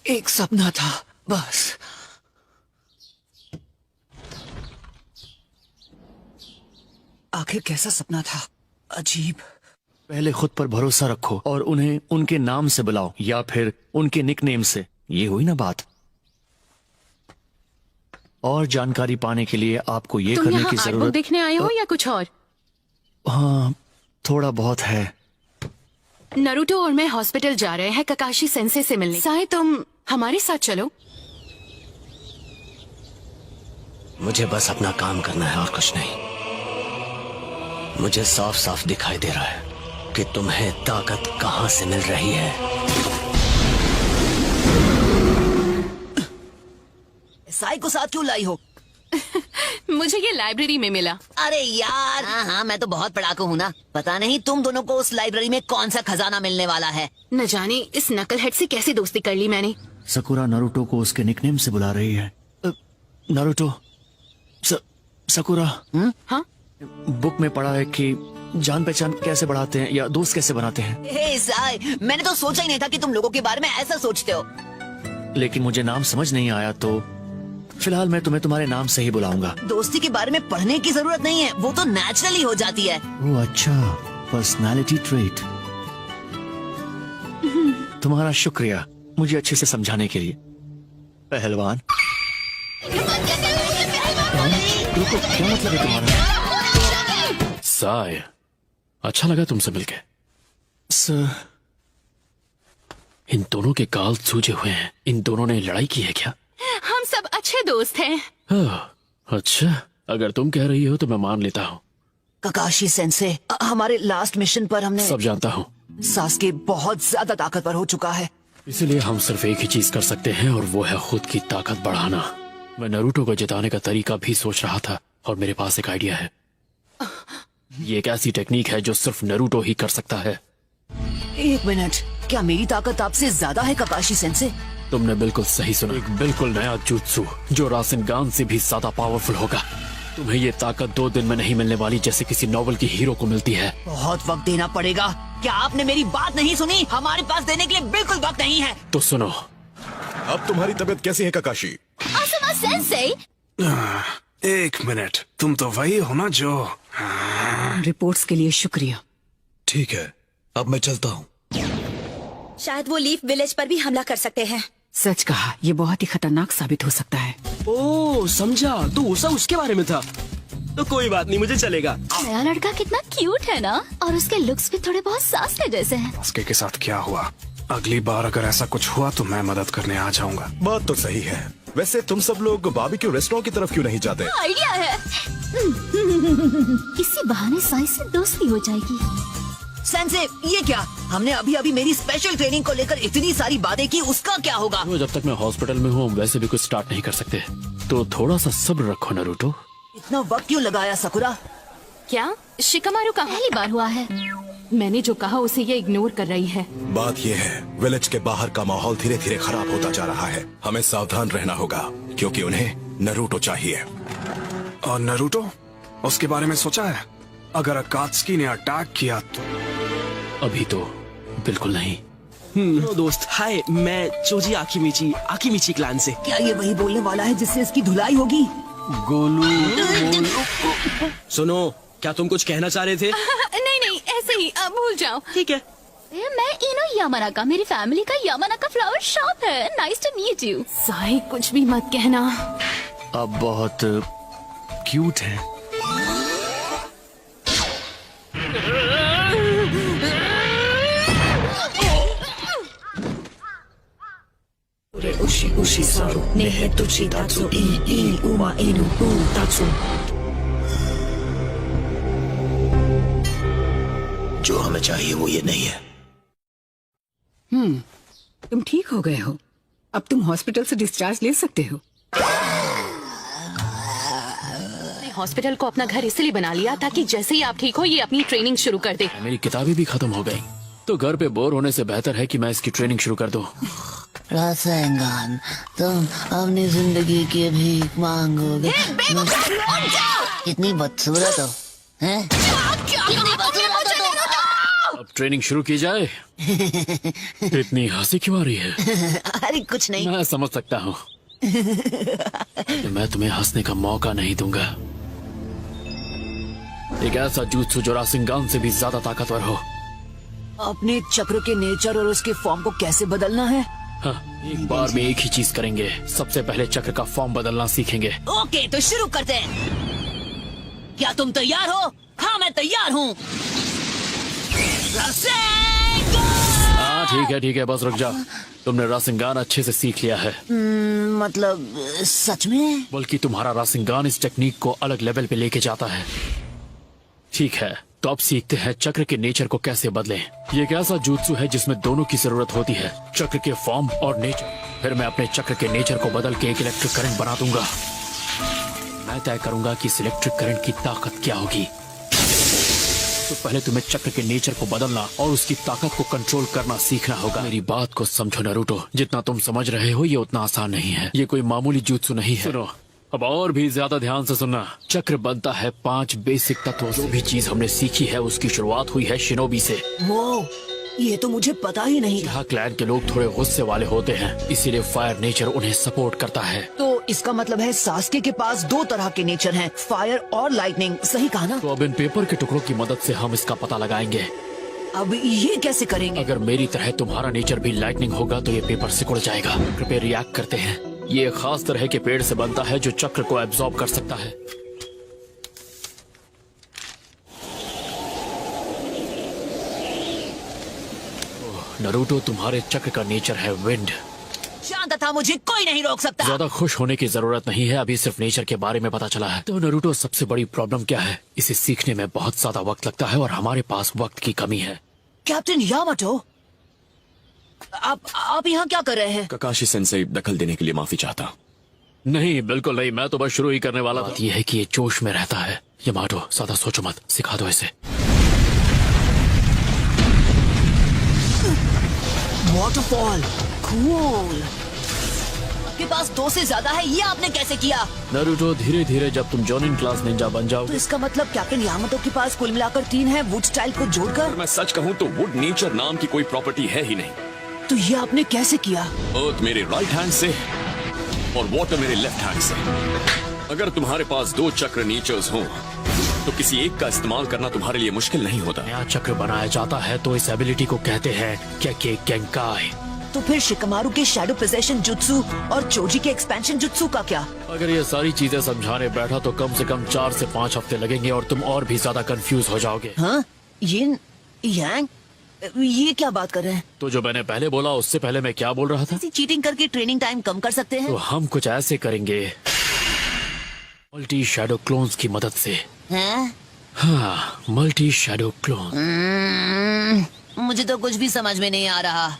एक सपना था बस। आखिर कैसा सपना था? अजीब। पहले खुद पर भरोसा रखो और उन्हें उनके नाम से बुलाओ या फिर उनके निकनेम से। ये हुई ना बात। और जानकारी पाने के लिए आपको ये तुम करने यहाँ की आर्ट बुक जरूरत। देखने आए हो या कुछ और? हाँ, थोड़ा बहुत है। नरूटो और मैं हॉस्पिटल जा रहे हैं ककाशी सेंसे से मिलने। साए तुम हमारे साथ चलो। मुझे बस अपना काम करना है और कुछ नहीं। मुझे साफ साफ दिखाई दे रहा है कि तुम्हें ताकत कहां से मिल रही है। साई को साथ क्यों लाई हो? मुझे ये लाइब्रेरी में मिला। अरे यार, हाँ मैं तो बहुत पढ़ाकू हूँ ना। पता नहीं तुम दोनों को उस लाइब्रेरी में कौन सा खजाना मिलने वाला है। न जाने इस नकलहेड से कैसे दोस्ती कर ली मैंने। सकुरा नारुतो को उसके निकनेम से बुला रही है। Naruto, sakura. हाँ, बुक में पढ़ा है कि जान पहचान कैसे बढ़ाते हैं या दोस्त कैसे बनाते हैं। हे साई, मैंने तो सोचा ही नहीं था कि तुम लोगों के बारे में ऐसा सोचते हो। लेकिन मुझे नाम समझ नहीं आया तो फिलहाल मैं तुम्हें तुम्हारे नाम से ही बुलाऊंगा। दोस्ती के बारे में पढ़ने की जरूरत नहीं है, वो तो नेचुरली हो जाती है। ओह अच्छा, पर्सनालिटी ट्रेट। तुम्हारा शुक्रिया मुझे अच्छे से समझाने के लिए, पहलवान। रुको, क्या मतलब है तुम्हारा? साय, अच्छा लगा तुमसे मिलके। सर, इन दोनों के गाल सूजे हुए हैं। इन दोनों ने लड़ाई की है क्या? हम सब अच्छे दोस्त हैं। हाँ, अच्छा, अगर तुम कह रही हो तो मैं मान लेता हूँ। ककाशी सेंसे, हमारे लास्ट मिशन पर हमने सब जानता हूँ। सास्के बहुत ज्यादा ताकतवर हो चुका है। इसीलिए हम सिर्फ एक ही चीज कर सकते हैं और वो है खुद की ताकत बढ़ाना। मैं नारुतो को जिताने का तरीका भी सोच रहा था और मेरे पास एक आइडिया है। ये एक ऐसी टेक्निक है जो सिर्फ नारुतो ही कर सकता है। एक मिनट, क्या मेरी ताकत आपसे ज्यादा है ककाशी सेंसे? तुमने बिल्कुल सही सुना। एक बिल्कुल नया जुत्सु जो रासेनगान से भी ज्यादा पावरफुल होगा। तुम्हें ये ताकत 2 दिन में नहीं मिलने वाली जैसे किसी नॉवल की हीरो को मिलती है। बहुत वक्त देना पड़ेगा। क्या आपने मेरी बात नहीं सुनी? हमारे पास देने के लिए बिल्कुल वक्त नहीं है। तो सुनो, अब तुम्हारी तबीयत कैसी है ककाशी? आसमा सेंसे, एक मिनट, तुम तो वही हो ना जो। रिपोर्ट्स के लिए शुक्रिया। ठीक है, अब मैं चलता हूँ। शायद वो लीफ विलेज पर भी हमला कर सकते हैं। सच कहा, ये बहुत ही खतरनाक साबित हो सकता है। ओह समझा, तो उषा उसके बारे में था। तो कोई बात नहीं, मुझे चलेगा। नया लड़का कितना क्यूट है ना, और उसके लुक्स भी थोड़े बहुत सास्के जैसे हैं। सास्के के साथ क्या हुआ? अगली बार अगर ऐसा कुछ हुआ तो मैं मदद करने आ जाऊंगा। बात तो सही है। वैसे तुम सब लोग बारबेक्यू रेस्टोरेंट की तरफ क्यों नहीं जाते? आइडिया है। इसी बहाने साई से दोस्ती हो जाएगी। सेंसे, ये क्या? हमने अभी अभी मेरी स्पेशल ट्रेनिंग को लेकर इतनी सारी बातें की, उसका क्या होगा? तो जब तक मैं हॉस्पिटल में हूँ हम वैसे भी कुछ स्टार्ट नहीं कर सकते। तो थोड़ा सा सब्र रखो नारुतो। इतना वक्त क्यों लगाया सकुरा? क्या शिकामारू का पहली बार हुआ है। मैंने जो कहा उसे ये इग्नोर कर रही है। बात ये है, विलेज के बाहर का माहौल धीरे धीरे खराब होता जा रहा है। हमें सावधान रहना होगा क्योंकि उन्हें नारुतो चाहिए। और नारुतो, उसके बारे में सोचा है? अगर अकात्सुकी ने अटैक किया तो? अभी तो बिल्कुल नहीं। तो दोस्त, हाय, मैं चोजी आकिमिची क्लान से। क्या ये वही बोलने वाला है जिससे इसकी धुलाई होगी? सुनो, क्या तुम कुछ कहना चाह रहे थे? नहीं, ऐसे ही भूल जाओ। ठीक है। मैं इनो यामानाका, मेरी फैमिली का यामानाका फ्लावर शॉप है। Nice to meet you. Sai कुछ भी मत कहना। अब बहुत क्यूट है। जो हमें चाहिए वो ये नहीं है। तुम ठीक हो गए हो, अब तुम हॉस्पिटल से डिस्चार्ज ले सकते हो। हॉस्पिटल को अपना घर इसलिए बना लिया ताकि जैसे ही आप ठीक हो ये अपनी ट्रेनिंग शुरू कर दे। मेरी किताबें भी खत्म हो गई, तो घर पे बोर होने से बेहतर है कि मैं इसकी ट्रेनिंग शुरू कर दूं। रासेंगान, तुम अपनी जिंदगी की भीख मांगोगे। कितनी बदसूरत हो, हैं? अब ट्रेनिंग शुरू की जाए। इतनी हंसी क्यों आ रही है? अरे कुछ नहीं। मैं समझ सकता हूँ। मैं तुम्हें हंसने का मौका नहीं दूंगा। एक ऐसा जुत्सु जो रासिंगान से भी ज्यादा ताकतवर हो। अपने चक्र के नेचर और उसके फॉर्म को कैसे बदलना है? हाँ, एक बार में एक ही चीज करेंगे। सबसे पहले चक्र का फॉर्म बदलना सीखेंगे। ओके, तो शुरू करते हैं। क्या तुम तैयार हो? हाँ, मैं तैयार हूँ। हाँ ठीक है, बस रुक जाओ। तुमने रासिंगान अच्छे से सीख लिया है। मतलब सच में? बल्कि तुम्हारा रासिंगान इस टेक्निक को अलग लेवल पे लेके जाता है। ठीक है, तो अब सीखते हैं चक्र के नेचर को कैसे बदलें। ये एक ऐसा जुत्सु है जिसमें दोनों की जरूरत होती है, चक्र के फॉर्म और नेचर। फिर मैं अपने चक्र के नेचर को बदल के एक इलेक्ट्रिक करंट बना दूंगा। मैं तय करूंगा कि इस इलेक्ट्रिक करंट की ताकत क्या होगी। तो पहले तुम्हें चक्र के नेचर को बदलना और उसकी ताकत को कंट्रोल करना सीखना होगा। मेरी बात को समझो नारुतो, जितना तुम समझ रहे हो ये उतना आसान नहीं है। ये कोई मामूली जुत्सु नहीं है। सुनो, अब और भी ज्यादा ध्यान से सुनना। चक्र बनता है 5 बेसिक तत्वों से। जो भी चीज हमने सीखी है उसकी शुरुआत हुई है शिनोबी से। वो ये तो मुझे पता ही नहीं। यहाँ क्लैन के लोग थोड़े गुस्से वाले होते हैं, इसीलिए फायर नेचर उन्हें सपोर्ट करता है। तो इसका मतलब है सास्के के पास 2 तरह के नेचर हैं, फायर और लाइटनिंग। सही कहा ना? तो अब इन पेपर के टुकड़ों की मदद से हम इसका पता लगाएंगे। अब ये कैसे करेंगे? अगर मेरी तरह तुम्हारा नेचर भी लाइटनिंग होगा तो ये पेपर सिकुड़ जाएगा। कृपया रिएक्ट करते हैं। ये एक खास तरह के पेड़ से बनता है जो चक्र को एब्जॉर्ब कर सकता है। नारुतो, तुम्हारे चक्र का नेचर है विंड। शांत था, मुझे कोई नहीं रोक सकता। ज्यादा खुश होने की जरूरत नहीं है, अभी सिर्फ नेचर के बारे में पता चला है। तो नारुतो, सबसे बड़ी प्रॉब्लम क्या है? इसे सीखने में बहुत ज्यादा वक्त लगता है और हमारे पास वक्त की कमी है। कैप्टन यामाटो, आप यहाँ क्या कर रहे हैं? ककाशी सेंसेई दखल देने के लिए माफी चाहता। नहीं, बिल्कुल नहीं, मैं तो बस शुरू ही करने वाला था। ये है कि ये जोश में रहता है। यामाटो, ज्यादा सोचो मत, सिखा दो इसे। Waterfall, cool. आपके पास 2 से ज्यादा है, ये आपने कैसे किया? नारुतो, धीरे धीरे जब तुम जॉनिन क्लास निंजा बन तो जाओगे। इसका मतलब कैप्टन यामाटो के पास कुल मिलाकर 3 है, वुड स्टाइल को जोड़कर। मैं सच कहूँ तो वुड नेचर नाम की कोई प्रॉपर्टी है ही नहीं। तो ये आपने कैसे किया? अर्थ मेरे राइट हैंड से और वाटर मेरे लेफ्ट हैंड से। अगर तुम्हारे पास 2 चक्र नेचर्स हों तो किसी एक का इस्तेमाल करना तुम्हारे लिए मुश्किल नहीं होता। नया चक्र बनाया जाता है तो इस एबिलिटी को कहते हैं केके गेंकाई। तो फिर शिकमारू के शैडो पोजेशन जुत्सु और चोजी के एक्सपेंशन जुत्सु का क्या? अगर ये सारी चीजें समझाने बैठा तो कम से कम 4 से 5 हफ्ते लगेंगे और तुम और भी ज्यादा कंफ्यूज हो जाओगे। हाँ? ये क्या बात कर रहे हैं? तो जो मैंने पहले बोला उससे पहले मैं क्या बोल रहा था? चीटिंग करके ट्रेनिंग टाइम कम कर सकते हैं? तो हम कुछ ऐसे करेंगे, मल्टी शैडो क्लोन्स की मदद से। हैं? हाँ, मल्टी शैडो क्लोन। मुझे तो कुछ भी समझ में नहीं आ रहा।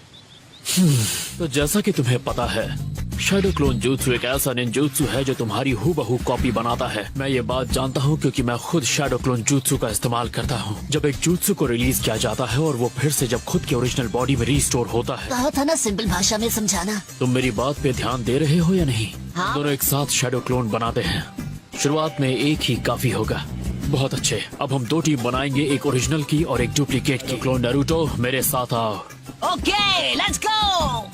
तो जैसा कि तुम्हें पता है, शैडो क्लोन जुत्सु एक ऐसा निंजुत्सु है जो तुम्हारी हूबहू कॉपी बनाता है। मैं ये बात जानता हूँ क्योंकि मैं खुद शैडो क्लोन जुत्सु का इस्तेमाल करता हूँ। जब एक जुत्सु को रिलीज किया जाता है और वो फिर से जब खुद की ओरिजिनल बॉडी में रीस्टोर होता है। कहा था ना सिंपल भाषा में समझाना। तुम मेरी बात पे ध्यान दे रहे हो या नहीं? हाँ। दोनों एक साथ शैडो क्लोन बनाते हैं। शुरुआत में एक ही काफी होगा। बहुत अच्छे, अब हम 2 टीम बनाएंगे, एक ओरिजिनल की और एक डुप्लीकेट की। क्लोन नारुतो, मेरे साथ आओ। Okay, let's go.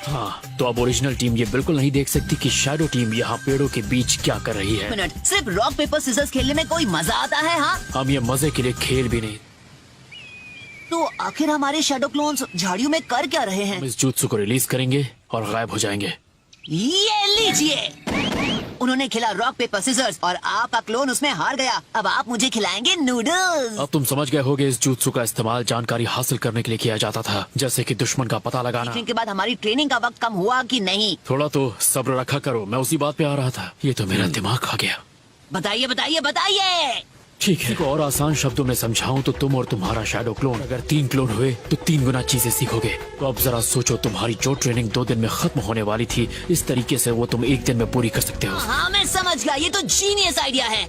हाँ, तो अब ओरिजिनल टीम ये बिल्कुल नहीं देख सकती कि शैडो टीम यहाँ पेड़ों के बीच क्या कर रही है। मिनट, सिर्फ रॉक पेपर सीजर्स खेलने में कोई मजा आता है? हाँ, हम ये मजे के लिए खेल भी नहीं। तो आखिर हमारे शैडो क्लोन्स झाड़ियों में कर क्या रहे हैं? हम इस जुत्सु को रिलीज करेंगे और गायब हो जाएंगे। ये लीजिए। उन्होंने खेला रॉक पेपर सीजर्स और आपका क्लोन उसमें हार गया। अब आप मुझे खिलाएंगे नूडल्स। अब तुम समझ गए होगे, इस जुत्सु का इस्तेमाल जानकारी हासिल करने के लिए किया जाता था, जैसे कि दुश्मन का पता लगाना। के बाद हमारी ट्रेनिंग का वक्त कम हुआ कि नहीं? थोड़ा तो सब्र रखा करो, मैं उसी बात पे आ रहा था। ये तो मेरा दिमाग खा गया। बताइए बताइए बताइए। ठीक है, और आसान शब्दों में समझाऊं तो तुम और तुम्हारा शैडो क्लोन अगर 3 क्लोन हुए तो 3 गुना चीजें सीखोगे। तो अब जरा सोचो, तुम्हारी जो ट्रेनिंग 2 दिन में खत्म होने वाली थी, इस तरीके से वो तुम 1 दिन में पूरी कर सकते हो। हाँ, मैं समझ गया, ये तो जीनियस आइडिया है।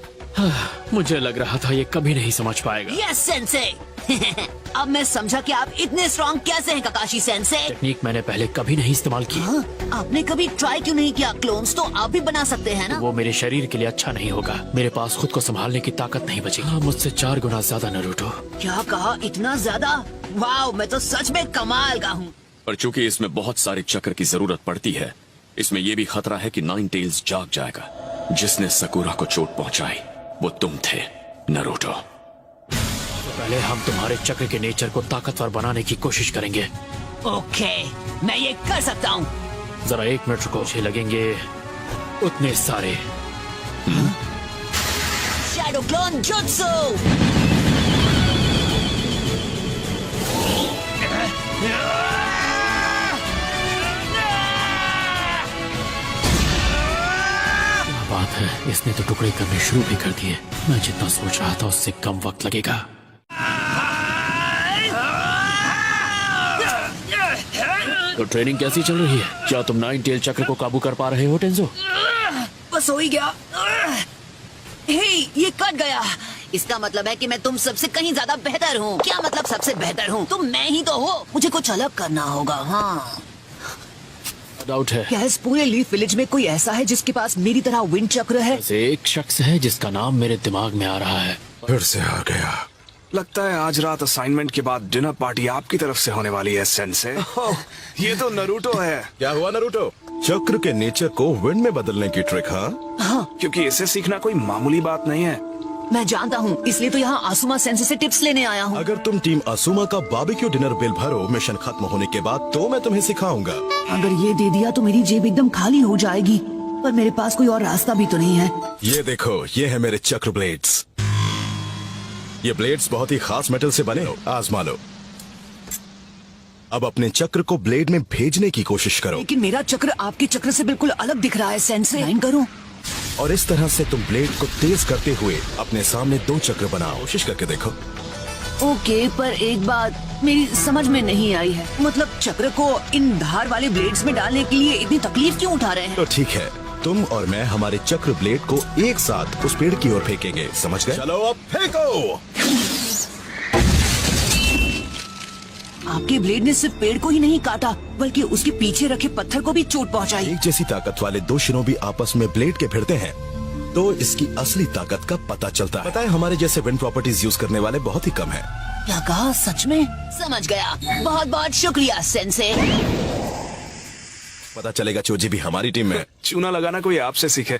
मुझे लग रहा था ये कभी नहीं समझ पाएगा। Yes Sensei. अब मैं समझा कि आप इतने स्ट्रॉन्ग कैसे हैं ककाशी सेंसे। टेक्निक मैंने पहले कभी नहीं इस्तेमाल की। हाँ, आपने कभी ट्राई क्यों नहीं किया? क्लोन्स तो आप भी बना सकते हैं ना। वो मेरे शरीर के लिए अच्छा नहीं होगा। मेरे पास खुद को संभालने की ताकत नहीं बचेगी। हाँ, मुझसे 4 गुना ज्यादा नरूटो। क्या कहा? इतना ज्यादा? वाह, मैं तो सच में कमाल का हूँ। पर चूंकि इसमें बहुत सारे चक्र की जरूरत पड़ती है, इसमें यह भी खतरा है कि नाइन टेल्स जाग जाएगा। जिसने सकुरा को चोट पहुंचाई वो तुम थे नरूटो। पहले हम तुम्हारे चक्र के नेचर को ताकतवर बनाने की कोशिश करेंगे। ओके, मैं ये कर सकता हूँ। जरा 1 मिनट रुको, मुझे लगेंगे उतने सारे। Shadow clone jutsu. क्या बात है, इसने तो टुकड़े करने शुरू भी कर दिए। मैं जितना सोच रहा था उससे कम वक्त लगेगा। तो ट्रेनिंग कैसी चल रही है? क्या तुम 9 टेल चक्र को काबू कर पा रहे हो टेंजो? बस हो ही गया। हे, ये कट गया। इसका मतलब है कि मैं तुम सबसे कहीं ज्यादा बेहतर हूँ। क्या मतलब सबसे बेहतर हूँ? तुम मैं ही तो हो। मुझे कुछ अलग करना होगा। हाँ, डाउट है। क्या इस पूरे लीफ विलेज में कोई ऐसा है जिसके पास मेरी तरह विंड चक्र है? ऐसे एक शख्स है जिसका नाम मेरे दिमाग में आ रहा है। फिर से आ गया। लगता है आज रात असाइनमेंट के बाद डिनर पार्टी आपकी तरफ से होने वाली है सेंसे। ये तो नरूटो है। क्या हुआ नरूटो? चक्र के नेचर को विंड में बदलने की ट्रिक? हाँ, क्योंकि इसे सीखना कोई मामूली बात नहीं है। मैं जानता हूँ, इसलिए तो यहाँ आसुमा सेंसे से टिप्स लेने आया हूँ। अगर तुम टीम असूमा का बारबेक्यू डिनर बिल भरो मिशन खत्म होने के बाद, तो मैं तुम्हें सिखाऊंगा। अगर ये दे दिया तो मेरी जेब एकदम खाली हो जाएगी, पर मेरे पास कोई और रास्ता भी तो नहीं है। ये देखो, ये है मेरे चक्र ब्लेड्स। ये ब्लेड्स बहुत ही खास मेटल से बने, आजमा लो। अब अपने चक्र को ब्लेड में भेजने की कोशिश करो। लेकिन मेरा चक्र आपके चक्र से बिल्कुल अलग दिख रहा है सेंसे। लाइन करूं? और इस तरह से तुम ब्लेड को तेज करते हुए अपने सामने 2 चक्र बनाओ। कोशिश करके देखो। ओके, पर एक बात मेरी समझ में नहीं आई है। मतलब चक्र को इन धार वाले ब्लेड्स में डालने के लिए इतनी तकलीफ क्यों उठा रहे हैं? तो ठीक है, तुम और मैं हमारे चक्र ब्लेड को एक साथ उस पेड़ की ओर फेंकेंगे, समझ गए? चलो अब फेंको। आपके ब्लेड ने सिर्फ पेड़ को ही नहीं काटा, बल्कि उसके पीछे रखे पत्थर को भी चोट पहुंचाई। एक जैसी ताकत वाले 2 शिनोबी आपस में ब्लेड के भिड़ते हैं तो इसकी असली ताकत का पता चलता है। पता है, हमारे जैसे विंड प्रॉपर्टीज यूज करने वाले बहुत ही कम हैं। क्या कहा? सच में? समझ गया। बहुत बहुत शुक्रिया सेंसे। पता चलेगा चोजी भी हमारी टीम में। चूना लगाना कोई आपसे सीखे।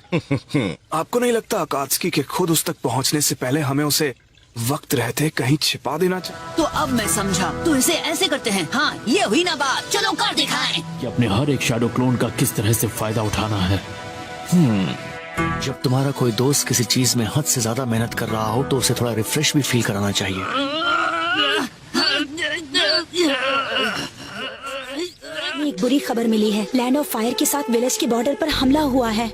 आपको नहीं लगता अकात्सुकी के खुद उस तक पहुंचने से पहले हमें उसे वक्त रहते कहीं छिपा देना चाहिए? तो अब मैं समझा, तो इसे ऐसे करते हैं। हाँ, ये हुई ना बात। चलो कर दिखाएं। कि अपने हर एक शैडो क्लोन का किस तरह से फायदा उठाना है। जब तुम्हारा कोई दोस्त किसी चीज में हद से ज्यादा मेहनत कर रहा हो तो उसे थोड़ा रिफ्रेश भी फील कराना चाहिए। एक बुरी खबर मिली है। लैंड ऑफ फायर के साथ विलेज के बॉर्डर पर हमला हुआ है।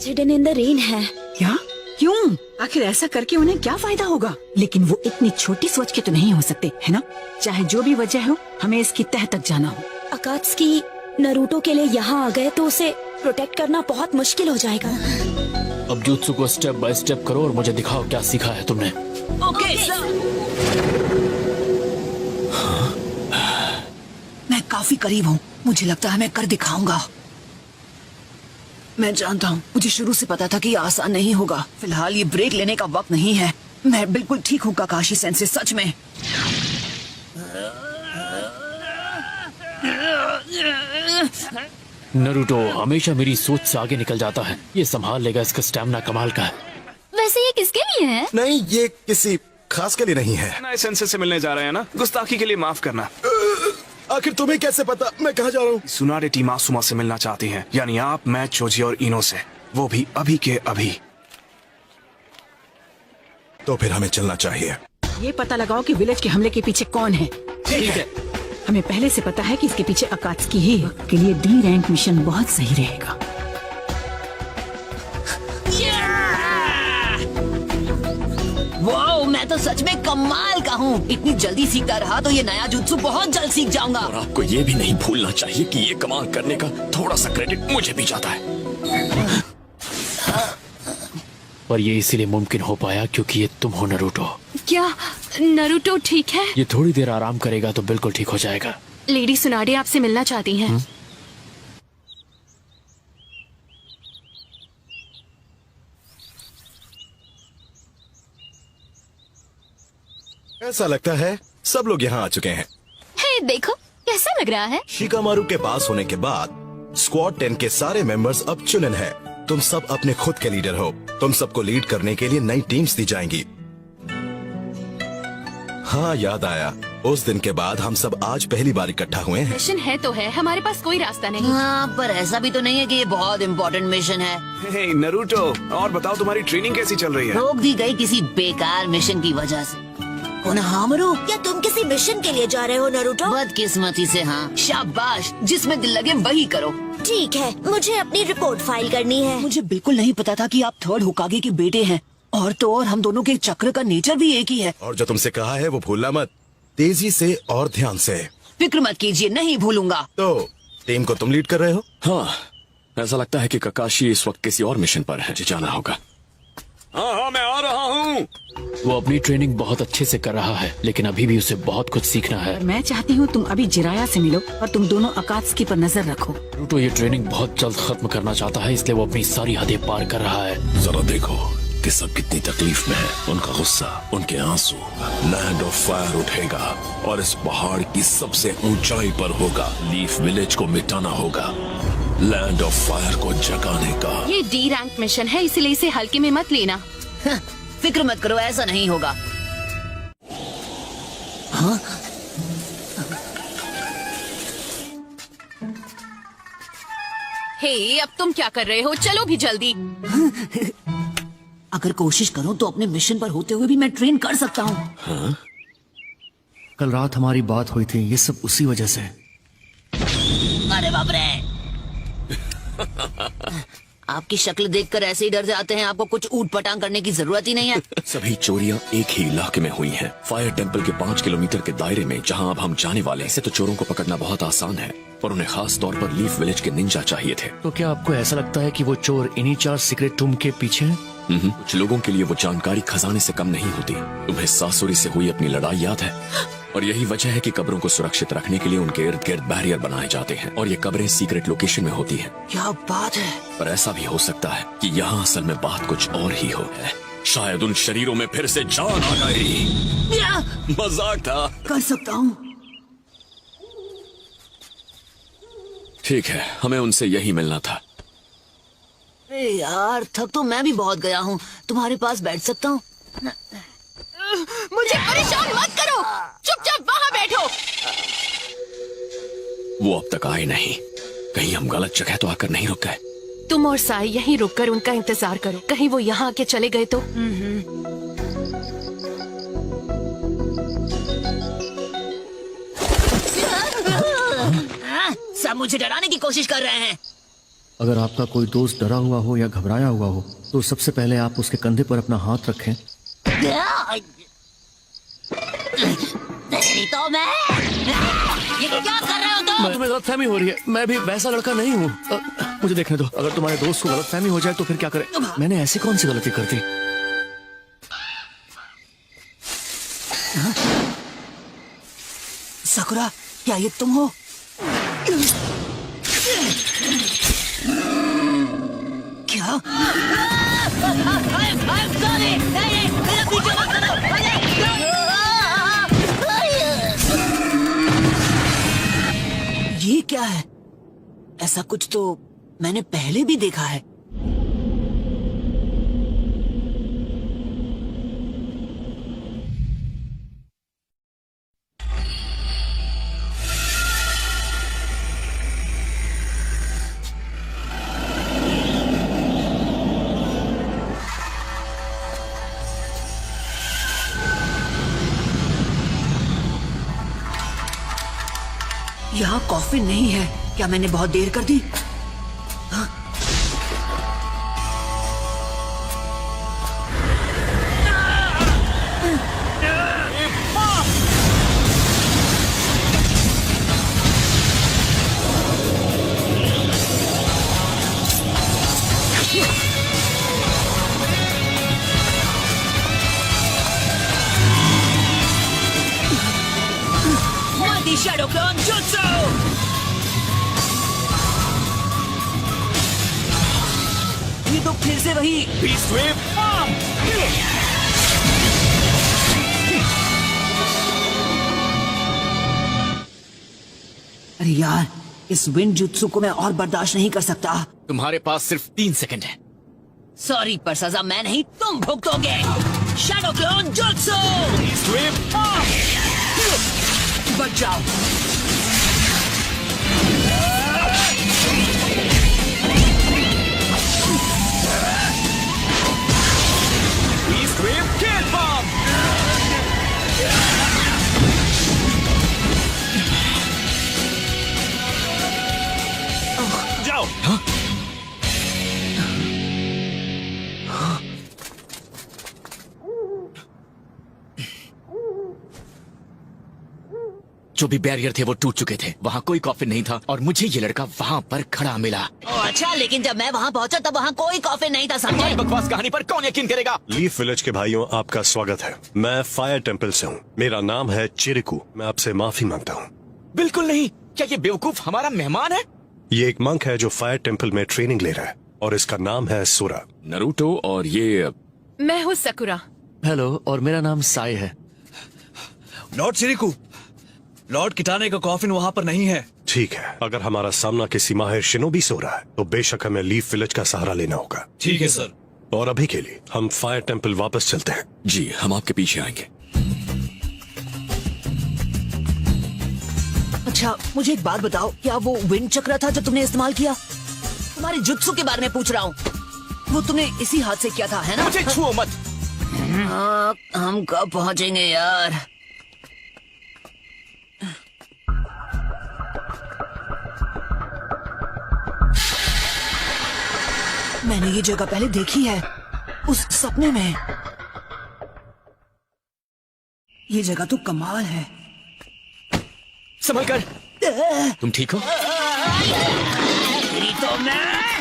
हिडन इन द रेन है। क्या? क्यों? आखिर ऐसा करके उन्हें क्या फायदा होगा? लेकिन वो इतनी छोटी सोच के तो नहीं हो सकते, है ना? चाहे जो भी वजह हो, हमें इसकी तह तक जाना हो। अकात्सुकी नरूटो के लिए यहाँ आ गए तो उसे प्रोटेक्ट करना बहुत मुश्किल हो जाएगा। अब जुत्सु को स्टेप बाय स्टेप करो और मुझे दिखाओ क्या सीखा है तुमने। Okay sir. मैं काफी करीब हूँ। मुझे लगता है मैं कर दिखाऊंगा। मैं जानता हूँ, मुझे शुरू से पता था कि ये आसान नहीं होगा। फिलहाल ये ब्रेक लेने का वक्त नहीं है। मैं बिल्कुल ठीक हूँ ककाशी सेंसे, सच में। नरूटो हमेशा मेरी सोच से आगे निकल जाता है। ये संभाल लेगा, इसका स्टैमिना कमाल का है। वैसे ये किसके लिए है? नहीं, ये किसी खास के लिए नहीं है। नए सेंसे से मिलने जा रहे हैं ना? गुस्ताखी के लिए माफ करना। आखिर तुम्हें कैसे पता मैं कहाँ जा रहा हूँ? सुनारे टीम आसुमा से मिलना चाहती है, यानी आप, मैं, चोजी और इनो से। वो भी अभी के अभी। तो फिर हमें चलना चाहिए। ये पता लगाओ कि विलेज के हमले के पीछे कौन है। ठीक है। हमें पहले से पता है कि इसके पीछे अकात्सुकी ही है। के लिए डी रैंक मिशन बहुत सही रहेगा। वाओ, मैं तो सच में कमाल का हूँ। इतनी जल्दी सीखता रहा तो ये नया जुत्सु बहुत जल्द सीख जाऊंगा। और आपको ये भी नहीं भूलना चाहिए कि ये कमाल करने का थोड़ा सा क्रेडिट मुझे भी जाता है। पर ये इसीलिए मुमकिन हो पाया क्योंकि ये तुम हो नरूटो। क्या नरूटो ठीक है? ये थोड़ी देर आराम करेगा तो बिल्कुल ठीक हो जाएगा। लेडी सुनाडे आपसे मिलना चाहती हैं। ऐसा लगता है सब लोग यहाँ आ चुके हैं। हे, देखो कैसा लग रहा है। शिकामारू के पास होने के बाद स्क्वाड 10 के सारे मेंबर्स अब चुनिन हैं। तुम सब अपने खुद के लीडर हो। तुम सबको लीड करने के लिए नई टीम्स दी जाएंगी। हाँ, याद आया, उस दिन के बाद हम सब आज पहली बार इकट्ठा हुए हैं। मिशन है तो है, हमारे पास कोई रास्ता नहीं। हाँ, पर ऐसा भी तो नहीं है कि ये बहुत इम्पोर्टेंट मिशन है। हे नरूटो, और बताओ तुम्हारी ट्रेनिंग कैसी चल रही है? रोक दी गई किसी बेकार मिशन की वजह से। कोनोहामारू, क्या तुम किसी मिशन के लिए जा रहे हो नरूटो? बदकिस्मती से हाँ। शाबाश, जिसमें दिल लगे वही करो। ठीक है, मुझे अपनी रिपोर्ट फाइल करनी है। मुझे बिल्कुल नहीं पता था कि आप थर्ड होकागे के बेटे हैं। और तो और हम दोनों के चक्र का नेचर भी एक ही है। और जो तुमसे कहा है वो भूलना मत। तेजी से और ध्यान से। फिक्र मत कीजिए, नहीं भूलूंगा। तो टीम को तुम लीड कर रहे हो? हाँ, ऐसा लगता है कि ककाशी इस वक्त किसी और मिशन पर है। मुझे जाना होगा। हाँ, मैं आ रहा हूँ। वो अपनी ट्रेनिंग बहुत अच्छे से कर रहा है, लेकिन अभी भी उसे बहुत कुछ सीखना है। मैं चाहती हूँ तुम अभी जिराया से मिलो और तुम दोनों अकात्सुकी पर नजर रखो। नरूटो ये ट्रेनिंग बहुत जल्द खत्म करना चाहता है, इसलिए वो अपनी सारी हदें पार कर रहा है। जरा देखो कि सब कितनी तकलीफ में है। उनका गुस्सा, उनके आंसू। लैंड ऑफ फायर उठेगा और इस पहाड़ की सबसे ऊंचाई पर होगा। लीफ विलेज को मिटाना होगा, लैंड ऑफ फायर को जगाने का। ये डी रैंक मिशन है, इसलिए इसे हल्के में मत लेना। फिक्र मत करो, ऐसा नहीं होगा। हाँ? हे, अब तुम क्या कर रहे हो? चलो भी जल्दी। अगर कोशिश करूं तो अपने मिशन पर होते हुए भी मैं ट्रेन कर सकता हूँ। कल रात हमारी बात हुई थी, ये सब उसी वजह से। अरे बाप रे। आपकी शक्ल देखकर ऐसे ही डर जाते हैं। आपको कुछ ऊट पटांग करने की जरूरत ही नहीं है। सभी चोरियां एक ही इलाके में हुई हैं। फायर टेम्पल के 5 किलोमीटर के दायरे में, जहां अब हम जाने वाले हैं। ऐसे तो चोरों को पकड़ना बहुत आसान है, पर उन्हें खास तौर पर लीफ विलेज के निंजा चाहिए थे। तो क्या आपको ऐसा लगता है कि वो चोर इन्हीं 4 सीक्रेट टूम के पीछे हैं? कुछ लोगों के लिए वो जानकारी खजाने से कम नहीं होती। तुम्हें सासुरी से हुई अपनी लड़ाई याद है? और यही वजह है कि कब्रों को सुरक्षित रखने के लिए उनके इर्द गिर्द बैरियर बनाए जाते हैं, और ये कब्रें सीक्रेट लोकेशन में होती हैं। क्या बात है। पर ऐसा भी हो सकता है कि यहाँ असल में बात कुछ और ही हो है। शायद उन शरीरों में फिर से जान आ गई। मजाक था। कर सकता हूँ। ठीक है, हमें उनसे यही मिलना था। अरे यार, थक तो मैं भी बहुत गया हूँ। तुम्हारे पास बैठ सकता हूँ? मुझे परेशान मत करो, चुपचाप वहाँ बैठो। वो अब तक आए नहीं। कहीं हम गलत जगह तो आकर नहीं रुक गए। तुम और साई यहीं रुककर उनका इंतजार करो। कहीं वो यहाँ आके चले गए तो। सब मुझे डराने की कोशिश कर रहे हैं। अगर आपका कोई दोस्त डरा हुआ हो या घबराया हुआ हो तो सबसे पहले आप उसके कंधे पर अपना हाथ रखें। तेरी तो मैं। ये क्या कर रहे हो तुम? तुम्हें गलतफहमी हो रही है, मैं भी वैसा लड़का नहीं हूँ। मुझे देखने दो। अगर तुम्हारे दोस्त को गलतफहमी हो जाए तो फिर क्या करें? मैंने ऐसी कौन सी गलती कर दी? सकुरा, क्या ये तुम हो? क्या? I'm sorry. मेरा पीछे मत करो। ये क्या है? ऐसा कुछ तो मैंने पहले भी देखा है। यहाँ कॉफी नहीं है। क्या मैंने बहुत देर कर दी? हाँ? जुत्सु। ये तो फिर से वही बीस्ट वेव। अरे यार, इस विंड जुत्सु को मैं और बर्दाश्त नहीं कर सकता। तुम्हारे पास सिर्फ 3 सेकंड है। सॉरी, पर सजा मैं नहीं, तुम भुगतोगे। Shadow clone jutsu. बच जाओ। जाओ। जो भी बैरियर थे वो टूट चुके थे। वहाँ कोई कॉफिन नहीं था और मुझे ये लड़का वहाँ पर खड़ा मिला। अच्छा, लेकिन जब मैं वहाँ पहुँचा तब वहाँ कोई कॉफी नहीं था, समझे? तुम्हारी बकवास कहानी पर कौन यकीन करेगा? लीफ विलेज के भाइयों, आपका स्वागत है। मैं फायर टेम्पल से हूँ। मेरा नाम है चिरिकू। मैं आपसे माफी मांगता हूँ। बिल्कुल नहीं। क्या ये बेवकूफ हमारा मेहमान है? ये एक मंक है जो फायर टेम्पल में ट्रेनिंग ले रहा है और इसका नाम है सोरा। नरूटो और ये मैं हूँ सकुरा। हेलो, और मेरा नाम साई है। लॉर्ड चिरिकू, लॉर्ड किटाने का कॉफिन वहाँ पर नहीं है। ठीक है, अगर हमारा सामना किसी माहिर शिनोबी से हो रहा है तो बेशक हमें लीफ विलेज का सहारा लेना होगा। ठीक है सर। और अभी के लिए हम फायर टेम्पल वापस चलते हैं। जी, हम आपके पीछे आएंगे। अच्छा, मुझे एक बात बताओ, क्या वो विंड चक्र था जो तुमने इस्तेमाल किया? तुम्हारे जुत्सु के बारे में पूछ रहा हूँ। वो तुमने इसी हाथ से किया था, है ना? मुझे छुओ मत। हाँ, हम कब पहुँचेंगे यार? मैंने ये जगह पहले देखी है, उस सपने में। ये जगह तो कमाल है। संभल कर। तुम ठीक हो? तो मैं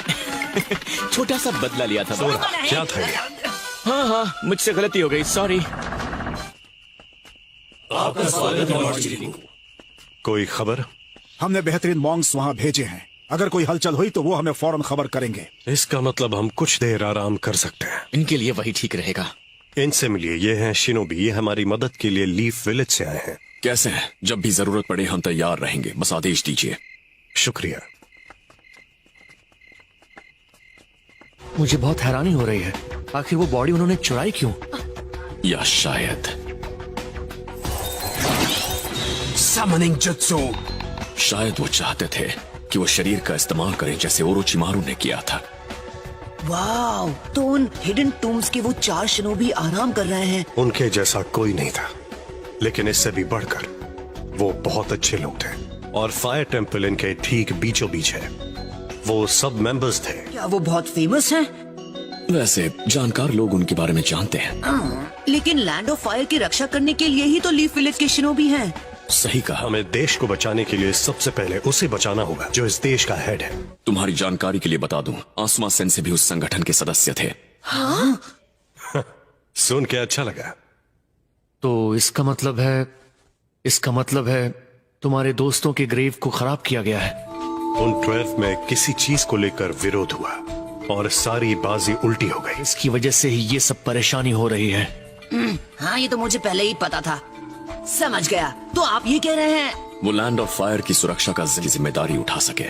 छोटा सा बदला लिया था। सोरा, क्या था ये? हाँ हाँ, मुझसे गलती हो गई, सॉरी। आपका स्वागत है लॉर्ड चिरिकू। कोई खबर? हमने बेहतरीन मॉन्क्स वहाँ भेजे हैं। अगर कोई हलचल हुई तो वो हमें फौरन खबर करेंगे। इसका मतलब हम कुछ देर आराम कर सकते हैं। इनके लिए वही ठीक रहेगा। इनसे मिलिए, ये हैं शिनोबी। ये हमारी मदद के लिए लीफ विलेज से आए हैं। कैसे हैं? जब भी जरूरत पड़े हम तैयार रहेंगे, बस आदेश दीजिए। शुक्रिया। मुझे बहुत हैरानी हो रही है, आखिर वो बॉडी उन्होंने चुराई क्यों? या शायद समनिंग जुत्सु। शायद वो चाहते थे कि वो शरीर का इस्तेमाल करें जैसे ओरोचिमारू ने किया था। वाव, तो उन हिडन टूम्स के वो 4 शिनोबी आराम कर रहे हैं। उनके जैसा कोई नहीं था, लेकिन इससे भी बढ़कर वो बहुत अच्छे लोग थे और फायर टेम्पल इनके ठीक बीचों बीच है। वो सब मेंबर्स थे। क्या वो बहुत फेमस हैं? वैसे जानकार लोग उनके बारे में जानते हैं। लेकिन लैंड ऑफ फायर की रक्षा करने के लिए ही तो लीफ विलेज के शिनोबी हैं। सही कहा। हमें देश को बचाने के लिए सबसे पहले उसे बचाना होगा जो इस देश का हेड है। तुम्हारी जानकारी के लिए बता दूं, आसमा सेंसे भी उस संगठन के सदस्य थे। हाँ? सुन के अच्छा लगा। तो इसका मतलब है तुम्हारे दोस्तों के ग्रेव को खराब किया गया है। उन 12 में किसी चीज को लेकर विरोध हुआ और सारी बाजी उल्टी हो गई। इसकी वजह से ही ये सब परेशानी हो रही है। हाँ, ये तो मुझे पहले ही पता था। समझ गया। तो आप ये कह रहे हैं वो लैंड ऑफ फायर की सुरक्षा का जिम्मेदारी उठा सके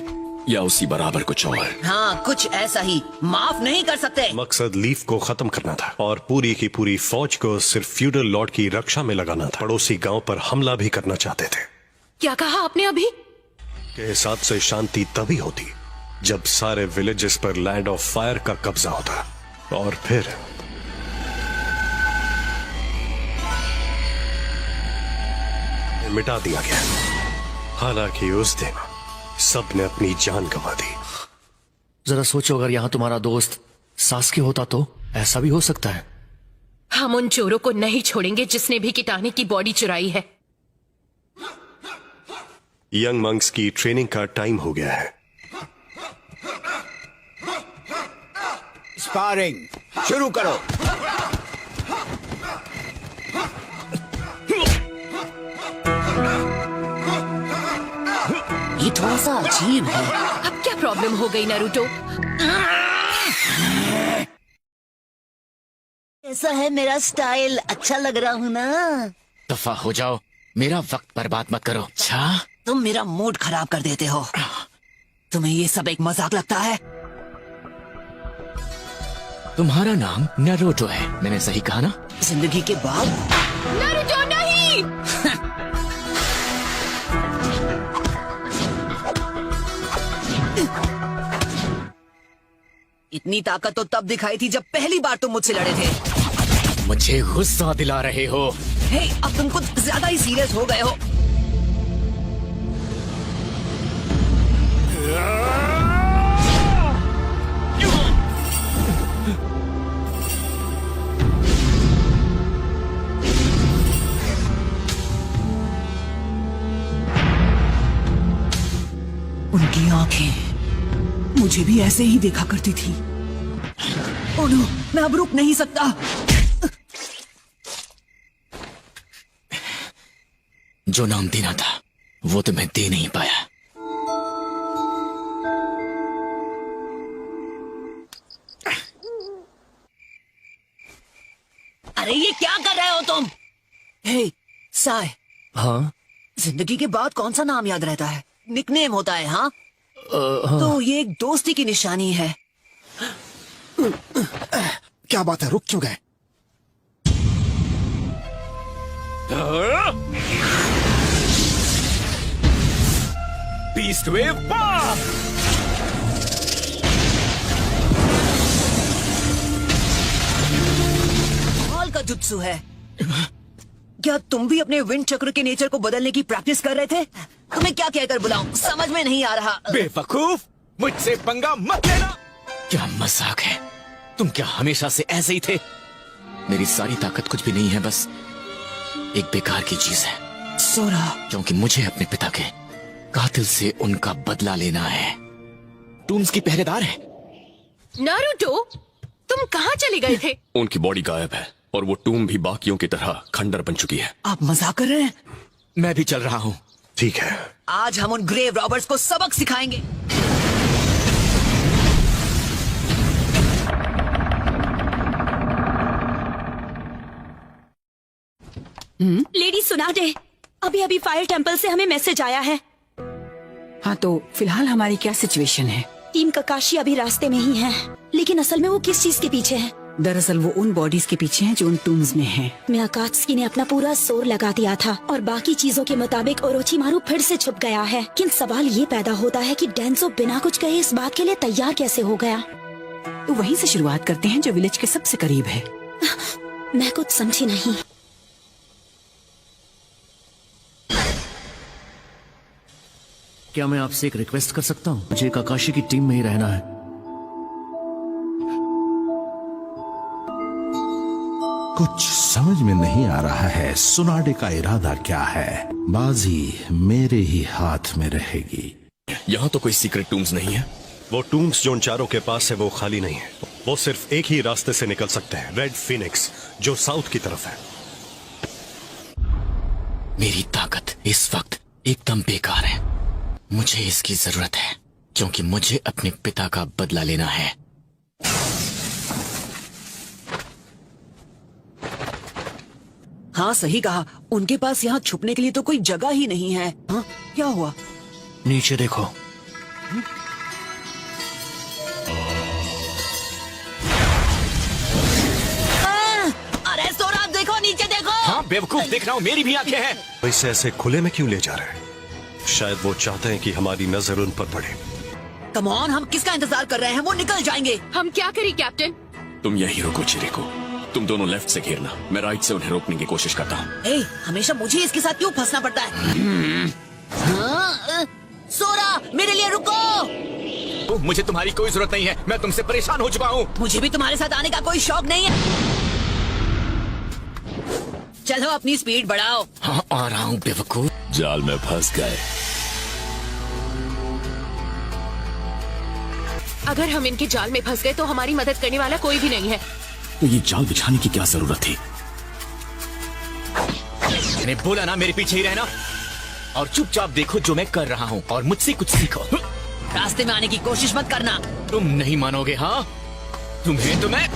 या उसी बराबर कुछ और? हाँ, कुछ ऐसा ही। माफ नहीं कर सकते। मकसद लीफ को खत्म करना था और पूरी की पूरी फौज को सिर्फ फ्यूडल लॉर्ड की रक्षा में लगाना था। पड़ोसी गांव पर हमला भी करना चाहते थे। क्या कहा आपने अभी? के हिसाब से शांति तभी होती जब सारे विलेजेस पर लैंड ऑफ फायर का कब्जा होता और फिर मिटा दिया गया। हालांकि उस दिन सबने अपनी जान गंवा दी। जरा सोचो, अगर यहाँ तुम्हारा दोस्त सास्के होता तो ऐसा भी हो सकता है। हम उन चोरों को नहीं छोड़ेंगे जिसने भी किटाने की बॉडी चुराई है। यंग मंक्स की ट्रेनिंग का टाइम हो गया है। स्पारिंग शुरू करो। थोड़ा सा अजीब है। अब क्या प्रॉब्लम हो गई नरूटो? ऐसा है मेरा स्टाइल, अच्छा लग रहा हूँ ना? दफा हो जाओ, मेरा वक्त बर्बाद मत करो। अच्छा, तुम मेरा मूड खराब कर देते हो। तुम्हें ये सब एक मजाक लगता है? तुम्हारा नाम नारुतो है, मैंने सही कहा ना? जिंदगी के बाद? नरूटो नहीं! इतनी ताकत तो तब दिखाई थी जब पहली बार तुम मुझसे लड़े थे। मुझे गुस्सा दिला रहे हो। हे, अब तुम कुछ ज्यादा ही सीरियस हो गए हो। उनकी आंखें मुझे भी ऐसे ही देखा करती थी। ओह नो, मैं अब रुक नहीं सकता। जो नाम देना था वो तो मैं दे नहीं पाया। अरे ये क्या कर रहे हो तुम? हे साय, हाँ? जिंदगी के बाद कौन सा नाम याद रहता है? निकनेम होता है। हाँ, तो ये एक दोस्ती की निशानी है। क्या बात है, रुक क्यों गए? बीस्ट वेव पाप! कमाल का जुत्सु है। क्या तुम भी अपने विंड चक्र के नेचर को बदलने की प्रैक्टिस कर रहे थे? तुम्हें क्या कहकर बुलाऊं, समझ में नहीं आ रहा। बेवकूफ, मुझसे पंगा मत लेना। क्या मजाक है? तुम क्या हमेशा से ऐसे ही थे? मेरी सारी ताकत कुछ भी नहीं है, बस एक बेकार की चीज है। सोरा, क्योंकि मुझे अपने पिता के कातिल से उनका बदला लेना है। टूम्स की पहरेदार है। नारुतो, तुम कहाँ चले गए थे? उनकी बॉडी गायब है और वो टूम भी बाकियों की तरह खंडर बन चुकी है। आप मजाक कर रहे हैं? मैं भी चल रहा हूँ। ठीक है, आज हम उन ग्रेव रॉबर्ट्स को सबक सिखाएंगे। लेडी सुनाटे, अभी अभी फायर टेम्पल से हमें मैसेज आया है। हाँ, तो फिलहाल हमारी क्या सिचुएशन है? टीम ककाशी अभी रास्ते में ही है, लेकिन असल में वो किस चीज के पीछे है? दरअसल वो उन बॉडीज के पीछे हैं जो उन टूम्स में हैं। मियाकात्सुकी ने अपना पूरा जोर लगा दिया था और बाकी चीजों के मुताबिक ओरोचिमारू फिर से छुप गया है। लेकिन सवाल ये पैदा होता है कि डेंसो बिना कुछ कहे इस बात के लिए तैयार कैसे हो गया? तो वहीं से शुरुआत करते हैं जो विलेज के सबसे करीब है। मैं कुछ समझी नहीं। क्या मैं आपसे एक रिक्वेस्ट कर सकता हूँ? मुझे काकाशी की टीम में ही रहना है। कुछ समझ में नहीं आ रहा है, सुनाडे का इरादा क्या है? बाजी मेरे ही हाथ में रहेगी। यहाँ तो कोई सीक्रेट टूम्स नहीं है। वो टूम्स जो उन चारों के पास है वो खाली नहीं है। वो सिर्फ एक ही रास्ते से निकल सकते हैं, रेड फिनिक्स, जो साउथ की तरफ है। मेरी ताकत इस वक्त एकदम बेकार है। मुझे इसकी जरूरत है क्योंकि मुझे अपने पिता का बदला लेना है। हाँ सही कहा, उनके पास यहाँ छुपने के लिए तो कोई जगह ही नहीं है। हाँ, क्या हुआ? नीचे देखो। अरे सोरा, देखो नीचे देखो। हाँ बेवकूफ, देख रहा हूँ, मेरी भी आंखें हैं। इसे ऐसे खुले में क्यों ले जा रहे हैं? शायद वो चाहते हैं कि हमारी नजर उन पर पड़े। कम ऑन, हम किसका इंतजार कर रहे हैं? वो निकल जाएंगे। हम क्या करें कैप्टन? तुम यहीं रुको चिरिको, तुम दोनों लेफ्ट से घेरना, मैं राइट से उन्हें रोकने की कोशिश करता हूँ। ए, हमेशा मुझे इसके साथ क्यों फंसना पड़ता है? हाँ, सोरा, मेरे लिए रुको। मुझे तुम्हारी कोई जरूरत नहीं है, मैं तुमसे परेशान हो चुका हूँ। मुझे भी तुम्हारे साथ आने का कोई शौक नहीं है। चलो अपनी स्पीड बढ़ाओ। हाँ आ रहा हूँ बेवकूफ। जाल में फंस गए। अगर हम इनके जाल में फंस गए तो हमारी मदद करने वाला कोई भी नहीं है। तो ये जाल बिछाने की क्या जरूरत थी? मैंने बोला ना मेरे पीछे ही रहना। और चुपचाप देखो जो मैं कर रहा हूँ और मुझसे कुछ सीखो। रास्ते में आने की कोशिश मत करना। तुम नहीं मानोगे। हाँ, तुम्हें तो मैं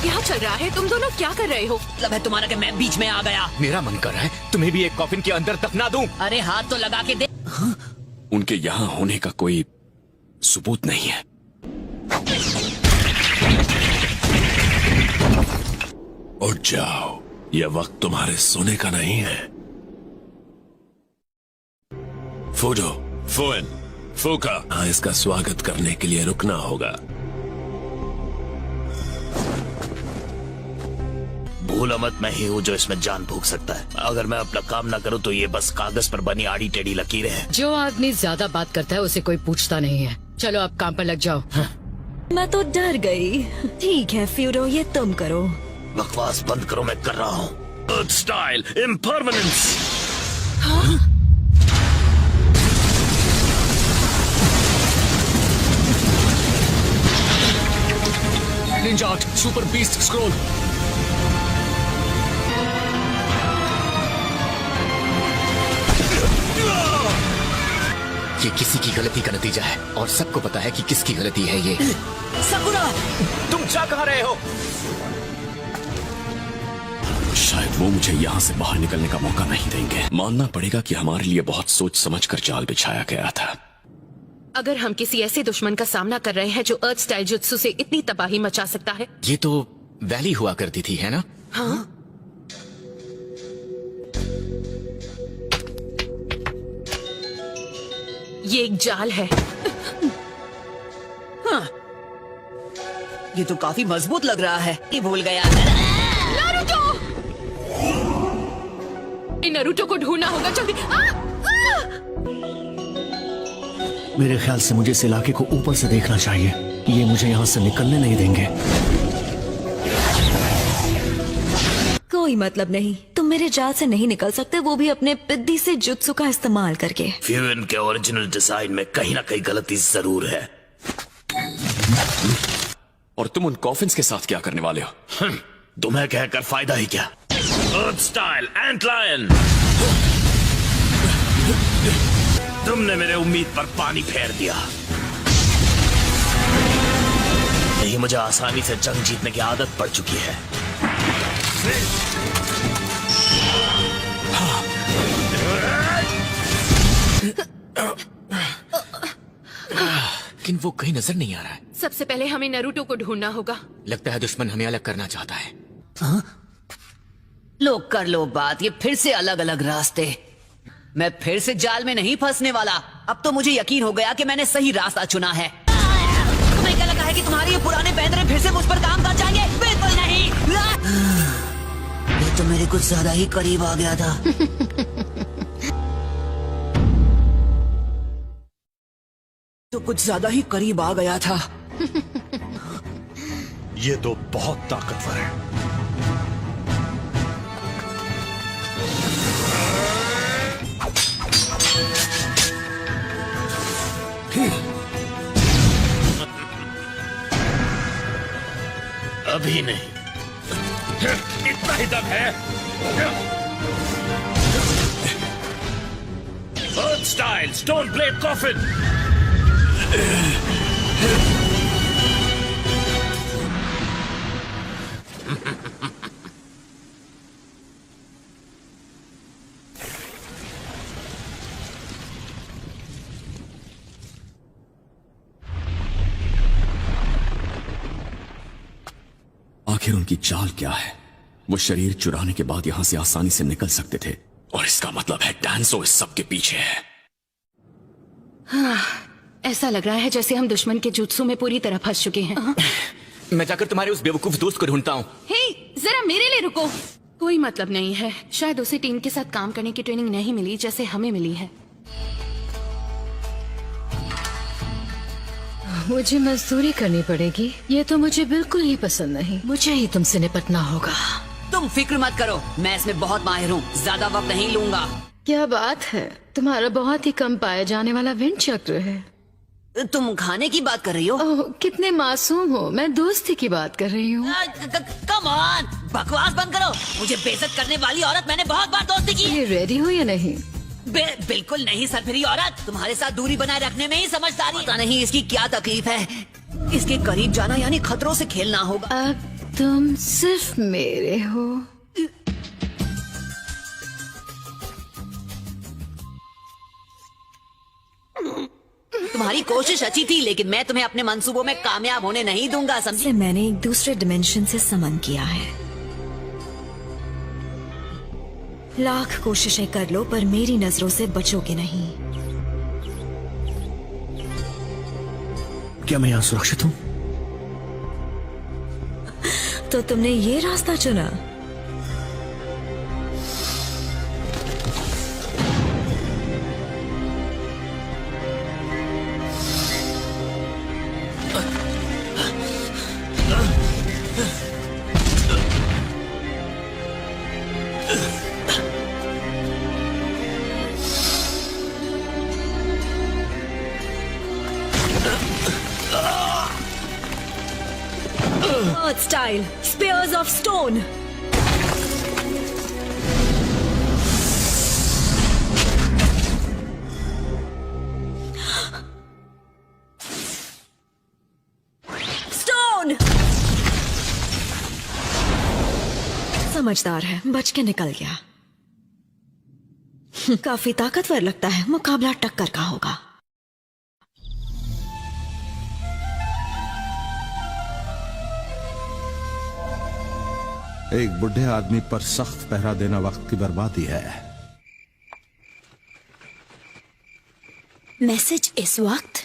क्या चल रहा है? तुम दोनों क्या कर रहे हो? मतलब है तुम्हारा कि मैं बीच में आ गया। मेरा मन कर रहा है तुम्हें भी एक कॉफिन के अंदर दफना दूं। अरे हाथ तो लगा के दे। उनके यहाँ होने का कोई सबूत नहीं है। उठ जाओ, यह वक्त तुम्हारे सोने का नहीं है। फूडो, फोन, फूका, हाँ, इसका स्वागत करने के लिए रुकना होगा। भूलो मत, मैं ही हूँ जो इसमें जान फूंक सकता है। अगर मैं अपना काम ना करूँ तो ये बस कागज पर बनी आड़ी टेढ़ी लकीरें हैं। जो आदमी ज्यादा बात करता है उसे कोई पूछता नहीं है। चलो अब काम पर लग जाओ। मैं तो डर गई। ठीक है फ्यूरो, ये तुम करो। बकवास बंद करो, मैं कर रहा हूँ। Earth style impermanence. Ninja art super beast scroll. ये किसी की गलती का नतीजा है और सबको पता है कि किसकी गलती है ये। सकुरा, तुम जा कहाँ रहे हो? शायद वो मुझे यहाँ से बाहर निकलने का मौका नहीं देंगे। मानना पड़ेगा कि हमारे लिए बहुत सोच समझकर जाल बिछाया गया था। अगर हम किसी ऐसे दुश्मन का सामना कर रहे हैं जो अर्थ स्टाइल जुत्सु से इतनी तबाही मचा सकता है। ये तो वैली हुआ करती थी, है ना? हाँ, ये एक जाल है। हाँ, ये तो काफी मजबूत लग रहा है। ये भूल गया। नारुतो! नरूटो को ढूंढना होगा जल्दी। मेरे ख्याल से मुझे इस इलाके को ऊपर से देखना चाहिए। ये मुझे यहाँ से निकलने नहीं देंगे। कोई मतलब नहीं, तुम मेरे जाल से नहीं निकल सकते, वो भी अपने पिद्दी से जुत्सु का इस्तेमाल करके। फ्यून के ओरिजिनल डिजाइन में कहीं ना कहीं गलती जरूर है। और तुम उन कॉफिन्स के साथ क्या करने वाले हो? तुम्हें कहकर फायदा ही क्या? अर्थ स्टाइल एंट लायन। तुमने मेरे उम्मीद पर पानी फेर दिया। नहीं, मुझे आसानी से जंग जीतने की आदत पड़ चुकी है। लेकिन वो कहीं नजर नहीं आ रहा है। सबसे पहले हमें नरूटो को ढूंढना होगा। लगता है दुश्मन हमें अलग करना चाहता है। लो कर लो बात, ये फिर से अलग अलग रास्ते। मैं फिर से जाल में नहीं फंसने वाला। अब तो मुझे यकीन हो गया कि मैंने सही रास्ता चुना है। तुम्हें क्या लगा है कि तुम्हारे ये पुराने पैंतरे फिर से मुझ पर काम कर जाएंगे? बिल्कुल नहीं। ये तो मेरे कुछ ज्यादा ही करीब आ गया था। तो कुछ ज्यादा ही करीब आ गया था। ये तो बहुत ताकतवर है। अभी नहीं, इतना ही दम है। अर्थ स्टाइल स्टोन ब्लेड कॉफिन। आखिर उनकी चाल क्या है? वो शरीर चुराने के बाद यहां से आसानी से निकल सकते थे और इसका मतलब है डांसो इस सब के पीछे है। हाँ, ऐसा लग रहा है जैसे हम दुश्मन के जुत्सु में पूरी तरह फंस चुके हैं। मैं जाकर तुम्हारे उस बेवकूफ दोस्त को ढूंढता हूँ। हे, जरा मेरे लिए रुको। कोई मतलब नहीं है, शायद उसे टीम के साथ काम करने की ट्रेनिंग नहीं मिली जैसे हमें मिली है। मुझे मजदूरी करनी पड़ेगी। ये तो मुझे बिल्कुल ही पसंद नहीं। मुझे ही तुमसे निपटना होगा। तुम फिक्र मत करो, मैं इसमें बहुत माहिर हूँ। ज्यादा वक्त नहीं लूंगा। क्या बात है, तुम्हारा बहुत ही कम पाया जाने वाला विंड चक्र है। तुम खाने की बात कर रही हो? ओह, कितने मासूम हो। मैं दोस्ती की बात कर रही हूँ। कम ऑन, बकवास बंद करो। मुझे बेइज्जत करने वाली औरत मैंने बहुत बार दोस्ती की। ये रेडी हो या नहीं? बिल्कुल नहीं सरफिरी औरत। तुम्हारे साथ दूरी बनाए रखने में ही समझदारी। पता नहीं इसकी क्या तकलीफ है। इसके करीब जाना यानी खतरों से खेलना होगा। अब तुम सिर्फ मेरे हो। तुम्हारी कोशिश अच्छी थी, लेकिन मैं तुम्हें अपने मंसूबों में कामयाब होने नहीं दूंगा, समझे? मैंने एक दूसरे डिमेंशन से समन किया है। लाख कोशिशें कर लो पर मेरी नजरों से बचोगे नहीं। क्या मैं यहाँ सुरक्षित हूँ? तो तुमने ये रास्ता चुना? Earth style, spears of stone. Stone. समझदार है, बच के निकल गया। काफी ताकतवर लगता है, मुकाबला टक्कर का होगा। एक बुढ़े आदमी पर सख्त पहरा देना वक्त की बर्बादी है। मैसेज इस वक्त?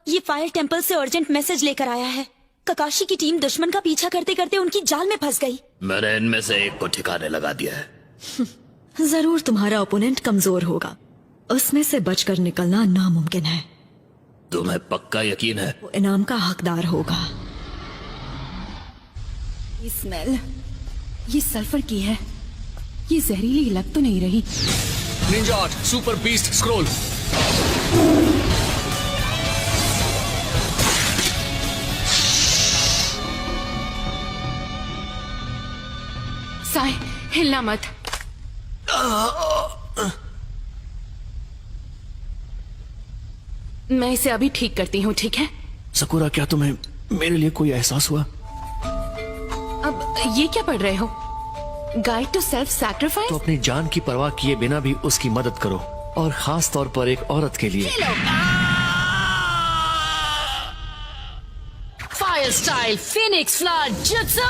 ये फायर टेंपल से अर्जेंट मैसेज लेकर आया है। ककाशी की टीम दुश्मन का पीछा करते करते उनकी जाल में फंस गई। मैंने इनमें से एक को ठिकाने लगा दिया है। जरूर तुम्हारा ओपोनेंट कमजोर होगा, उसमें से बचकर निकलना नामुमकिन है। तुम्हें पक्का यकीन है? वो इनाम का हकदार होगा। ये स्मेल, ये सल्फर की है। ये जहरीली लग तो नहीं रही? Ninja art super beast scroll. Sai, हिलना मत। मैं इसे अभी ठीक करती हूँ, ठीक है? सकुरा, क्या तुम्हें मेरे लिए कोई एहसास हुआ? अब ये क्या पढ़ रहे हो? Guide to self sacrifice? तो अपनी जान की परवाह किए बिना भी उसकी मदद करो, और खास तौर पर एक औरत के लिए। Fire style Phoenix flood jutsu.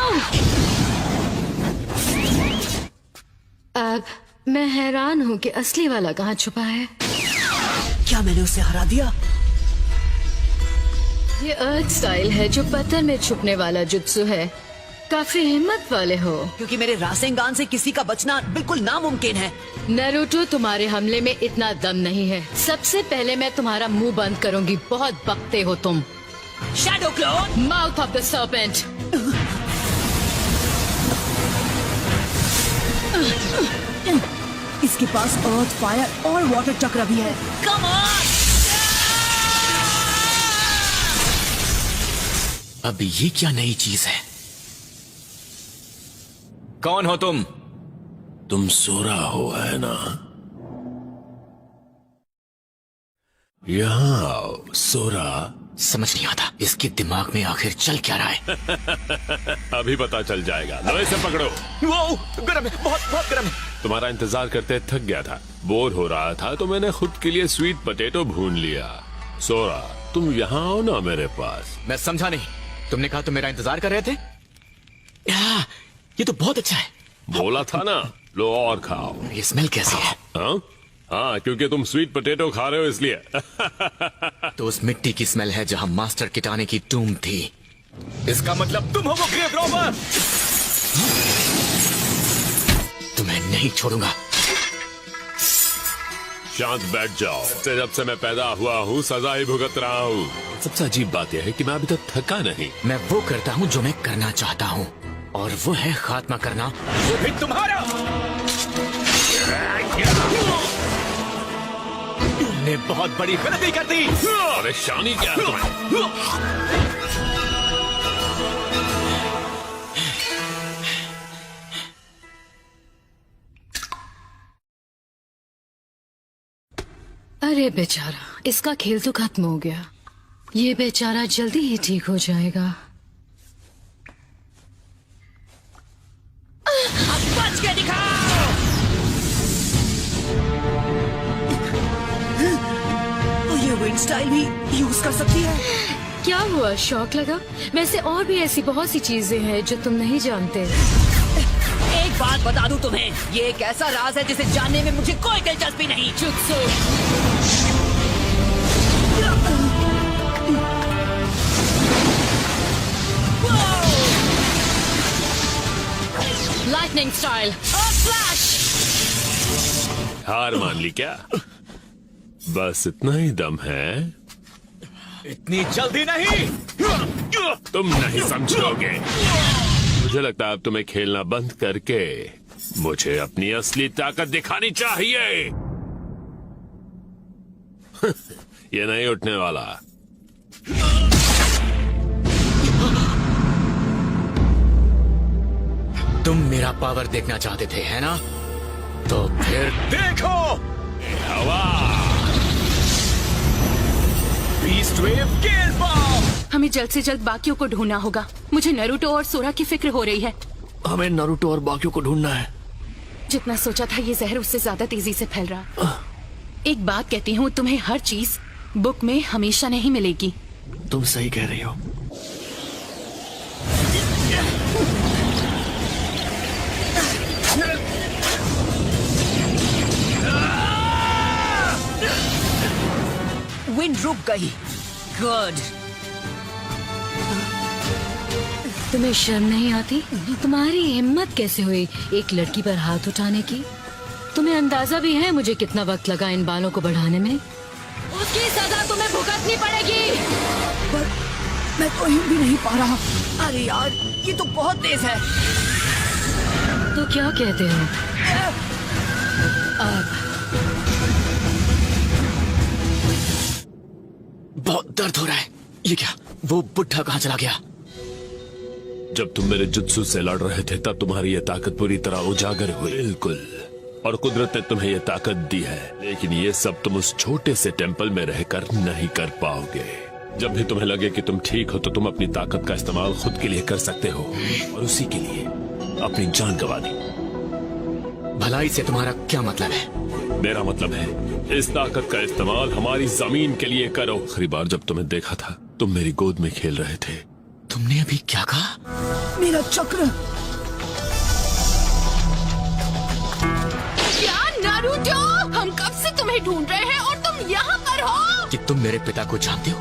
अब मैं हैरान हूँ कि असली वाला कहाँ छुपा है। क्या मैंने उसे हरा दिया? ये अर्थ स्टाइल है जो पत्थर में छुपने वाला जुत्सु है। काफी हिम्मत वाले हो। क्योंकि मेरे रासेंगान से किसी का बचना बिल्कुल नामुमकिन है। नारुतो, तुम्हारे हमले में इतना दम नहीं है। सबसे पहले मैं तुम्हारा मुंह बंद करूंगी। बहुत बकते हो तुम। Shadow clone, mouth of the serpent. इसके पास अर्थ, फायर और वाटर चक्र भी है। Come on! अब ये क्या नई चीज है? कौन हो तुम? तुम सोरा हो, है ना? यहाँ आओ, सोरा। समझ नहीं आता इसके दिमाग में आखिर चल क्या रहा है। अभी पता चल जाएगा। लो इसे पकड़ो। वो गरम है, बहुत बहुत गरम है। तुम्हारा इंतजार करते थक गया था, बोर हो रहा था, तो मैंने खुद के लिए स्वीट पोटैटो भून लिया। सोरा, तुम यहाँ आओ ना मेरे पास। मैं समझा नहीं। तुमने कहा तुम मेरा इंतजार कर रहे थे? ये तो बहुत अच्छा है। बोला था ना, लो और खाओ। ये स्मेल कैसी है? हाँ, क्योंकि तुम स्वीट पोटैटो खा रहे हो इसलिए। तो उस मिट्टी की स्मेल है जहां मास्टर किटाने की टूम थी। इसका मतलब तुम हो वो ग्रेव रॉबर। तुम्हें नहीं छोड़ूंगा। शांत बैठ जाओ। जब से मैं पैदा हुआ हूँ सजा ही भुगत रहा हूँ। सबसे अजीब बात यह है कि मैं अभी तक थका नहीं। मैं वो करता हूँ जो मैं करना चाहता हूँ, और वो है खात्मा करना, वो भी तुम्हारा। तुमने बहुत बड़ी गलती कर दी। परेशानी क्या है तुम्हें? अरे बेचारा, इसका खेल तो खत्म हो गया। ये बेचारा जल्दी ही ठीक हो जाएगा। अब बच के दिखाओ। तो ये विंड स्टाइल भी यूज कर सकती है। क्या हुआ, शौक लगा? वैसे और भी ऐसी बहुत सी चीजें हैं जो तुम नहीं जानते। एक बात बता दूं तुम्हें, ये एक ऐसा राज है जिसे जानने में मुझे कोई दिलचस्पी नहीं। जुत्सु। Lightning style. फ्लैश। हार मान ली क्या? बस इतना ही दम है? इतनी जल्दी नहीं। तुम नहीं समझोगे। मुझे लगता है अब तुम्हें खेलना बंद करके मुझे अपनी असली ताकत दिखानी चाहिए। ये नहीं उठने वाला। तुम मेरा पावर देखना चाहते थे, है ना? तो फिर देखो। हवा। बीस्ट वेव गेल बॉम्ब। हमें जल्द से जल्द बाकियों को ढूंढना होगा। मुझे नरूटो और सोरा की फिक्र हो रही है। हमें नारुतो और बाकियों को ढूंढना है। जितना सोचा था ये जहर उससे ज्यादा तेजी से फैल रहा। एक बात कहती हूँ, तुम्हें हर चीज बुक में हमेशा नहीं मिलेगी। तुम सही कह रही हो। विंड रुक गई। गुड। तुम्हें शर्म नहीं आती? तुम्हारी हिम्मत कैसे हुई एक लड़की पर हाथ उठाने की? तुम्हें अंदाजा भी है मुझे कितना वक्त लगा इन बालों को बढ़ाने में? उसकी सजा तुम्हें भुगतनी पड़ेगी। पर मैं तो हिल भी नहीं पा रहा। अरे यार, ये तो बहुत तेज है। तो क्या कहते हो? अब बहुत दर्द हो रहा है। ये क्या? वो बुढ़ा कहाँ चला गया? जब तुम मेरे जुत्सु से लड़ रहे थे तब तुम्हारी ये ताकत पूरी तरह उजागर हुई। बिल्कुल। और कुदरत ने तुम्हें ये ताकत दी है, लेकिन ये सब तुम उस छोटे से टेंपल में रहकर नहीं कर पाओगे। जब भी तुम्हें लगे कि तुम ठीक हो तो तुम अपनी ताकत का इस्तेमाल खुद के लिए कर सकते हो, और उसी के लिए अपनी जान गंवा दी। भलाई से तुम्हारा क्या मतलब है? मेरा मतलब है इस ताकत का इस्तेमाल हमारी जमीन के लिए करो। आखिरी बार जब तुम्हें देखा था तुम मेरी गोद में खेल रहे थे। तुमने अभी क्या कहा? मेरा चक्र। क्या नारुतो? हम कब से तुम्हें ढूंढ रहे हैं और तुम यहाँ पर हो? कि तुम मेरे पिता को जानते हो?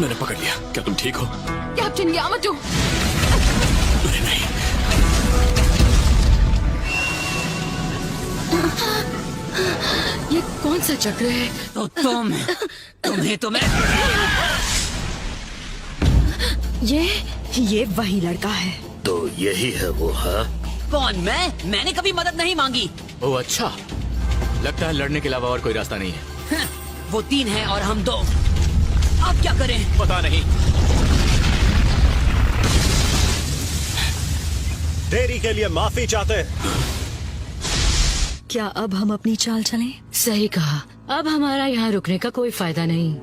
मैंने पकड़ लिया। क्या तुम ठीक हो? Captain Yamato. नहीं। ये कौन सा चक्र है? तो तुम्हें तो मैं। ये वही लड़का है। तो यही है वो, है? कौन? मैंने कभी मदद नहीं मांगी। ओह अच्छा, लगता है लड़ने के अलावा और कोई रास्ता नहीं है। वो 3 हैं और हम 2। अब क्या करें? पता नहीं। देरी के लिए माफी चाहते। क्या अब हम अपनी चाल चलें? सही कहा। अब हमारा यहाँ रुकने का कोई फायदा नहीं।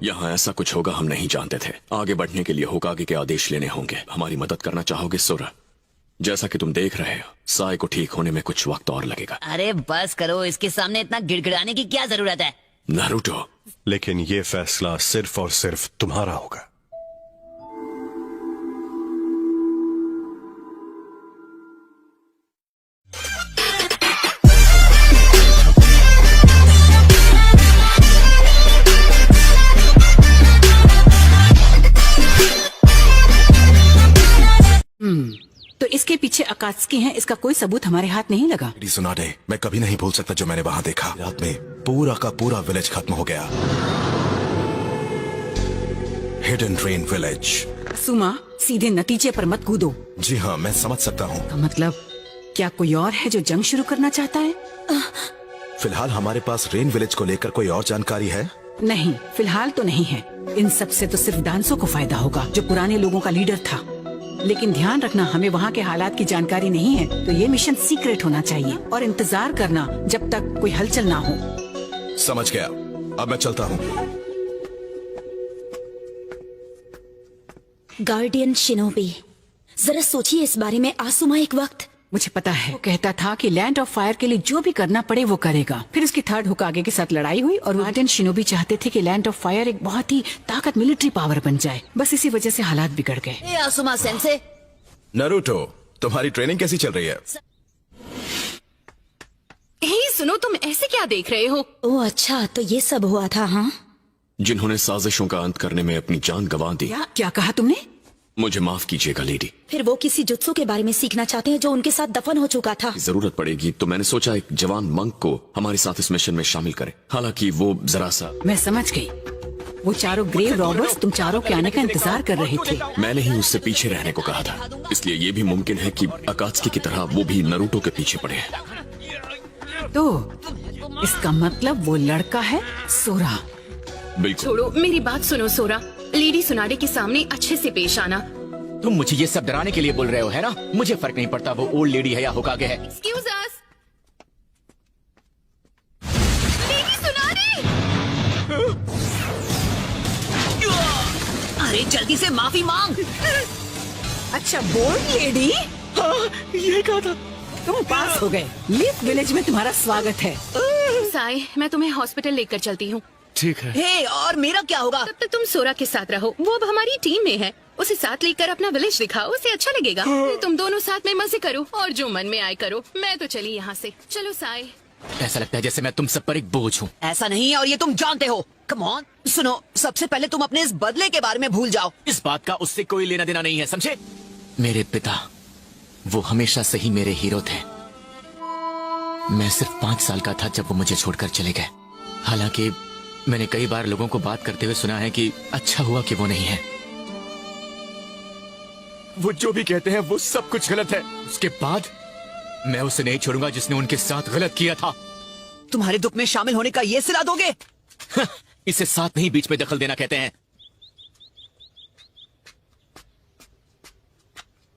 यहाँ ऐसा कुछ होगा हम नहीं जानते थे। आगे बढ़ने के लिए होकागे के आदेश लेने होंगे। हमारी मदद करना चाहोगे सोरा? जैसा कि तुम देख रहे हो, साय को ठीक होने में कुछ वक्त और लगेगा। अरे बस करो, इसके सामने इतना गिड़गिड़ाने की क्या जरूरत है? नारुतो। लेकिन ये फैसला सिर्फ और सिर्फ तुम्हारा होगा। तो इसके इसके पीछे अकात्सुकी हैं, इसका कोई सबूत हमारे हाथ नहीं लगा। लेडी सुनाडे, मैं कभी नहीं भूल सकता जो मैंने वहां देखा। रात में पूरा का पूरा विलेज खत्म हो गया। Hidden train village. सुमा, सीधे नतीजे पर मत कूदो। जी हाँ, मैं समझ सकता हूँ। का मतलब क्या कोई और है जो जंग शुरू करना चाहता है? फिलहाल हमारे पास रेन विलेज को लेकर कोई और जानकारी है? नहीं, फिलहाल तो नहीं है। इन सब से तो सिर्फ डांसो को फायदा होगा, जो पुराने लोगों का लीडर था। लेकिन ध्यान रखना, हमें वहाँ के हालात की जानकारी नहीं है, तो ये मिशन सीक्रेट होना चाहिए और इंतजार करना जब तक कोई हलचल ना हो। समझ गया, अब मैं चलता हूँ। गार्डियन शिनोबी, जरा सोचिए इस बारे में। आसुमा एक वक्त मुझे पता है, वो कहता था कि लैंड ऑफ फायर के लिए जो भी करना पड़े वो करेगा। फिर उसकी थर्ड होकागे के साथ लड़ाई हुई और गार्डियन शिनोबी चाहते थे कि लैंड ऑफ फायर एक बहुत ही ताकत मिलिट्री पावर बन जाए। बस इसी वजह से हालात बिगड़ गए। ए आसुमा सेंसे, नरूटो, तुम्हारी ट्रेनिंग कैसी चल रही है? हे सुनो, तुम ऐसे क्या देख रहे हो? ओह अच्छा, तो ये सब हुआ था। हाँ, जिन्होंने साजिशों का अंत करने में अपनी जान गंवा दी। क्या कहा तुमने? मुझे माफ कीजिएगा लेडी। फिर वो किसी जुत्सु के बारे में सीखना चाहते हैं जो उनके साथ दफन हो चुका था। जरूरत पड़ेगी तो मैंने सोचा एक जवान मंक को हमारे साथ इस मिशन में शामिल करें। हालांकि वो जरा सा। मैं समझ गई, वो चारों ग्रेव रॉबर्स तुम चारों के आने का इंतजार कर रहे थे। मैंने ही उससे पीछे रहने को कहा था, इसलिए ये भी मुमकिन है कि अकात्सुकी की तरह वो भी नरूटो के पीछे पड़े हैं। तो इसका मतलब वो लड़का है सोरा। बिल्कुल। छोड़ो, मेरी बात सुनो सोरा। लेडी सुनाडे के सामने अच्छे से पेश आना। तुम मुझे ये सब डराने के लिए बोल रहे हो, है ना? मुझे फर्क नहीं पड़ता वो ओल्ड लेडी है या होकागे है। Excuse us. लेडी सुनाडे! अरे जल्दी से माफी मांग। अच्छा, बोल्ड लेडी। हाँ, ये कहा था। तुम पास हो गए। लीफ विलेज में तुम्हारा स्वागत है। साई, मैं तुम्हें हॉस्पिटल लेकर चलती हूँ। ठीक है। हे, और मेरा क्या होगा? तब तक तुम सोरा के साथ रहो, वो अब हमारी टीम में है। उसे साथ लेकर अपना विलेज दिखाओ, उसे अच्छा लगेगा। तुम दोनों साथ में मजे करो और जो मन में आए करो। मैं तो चली यहाँ से। चलो साई। ऐसा लगता है जैसे मैं तुम सब पर एक बोझ हूँ। ऐसा नहीं है और ये तुम जानते हो। कम ऑन, सुनो, सबसे पहले तुम अपने इस बदले के बारे में भूल जाओ। इस बात का उससे कोई लेना देना नहीं है, समझे? मेरे पिता, वो हमेशा से ही मेरे हीरो थे। मैं सिर्फ 5 साल का था जब वो मुझे छोड़कर चले गए। हालांकि मैंने कई बार लोगों को बात करते हुए सुना है कि अच्छा हुआ कि वो नहीं है। वो जो भी कहते हैं वो सब कुछ गलत है। उसके बाद मैं उसे नहीं छोड़ूंगा जिसने उनके साथ गलत किया था। तुम्हारे दुख में शामिल होने का ये सिला दोगे? इसे साथ नहीं, बीच में दखल देना कहते हैं।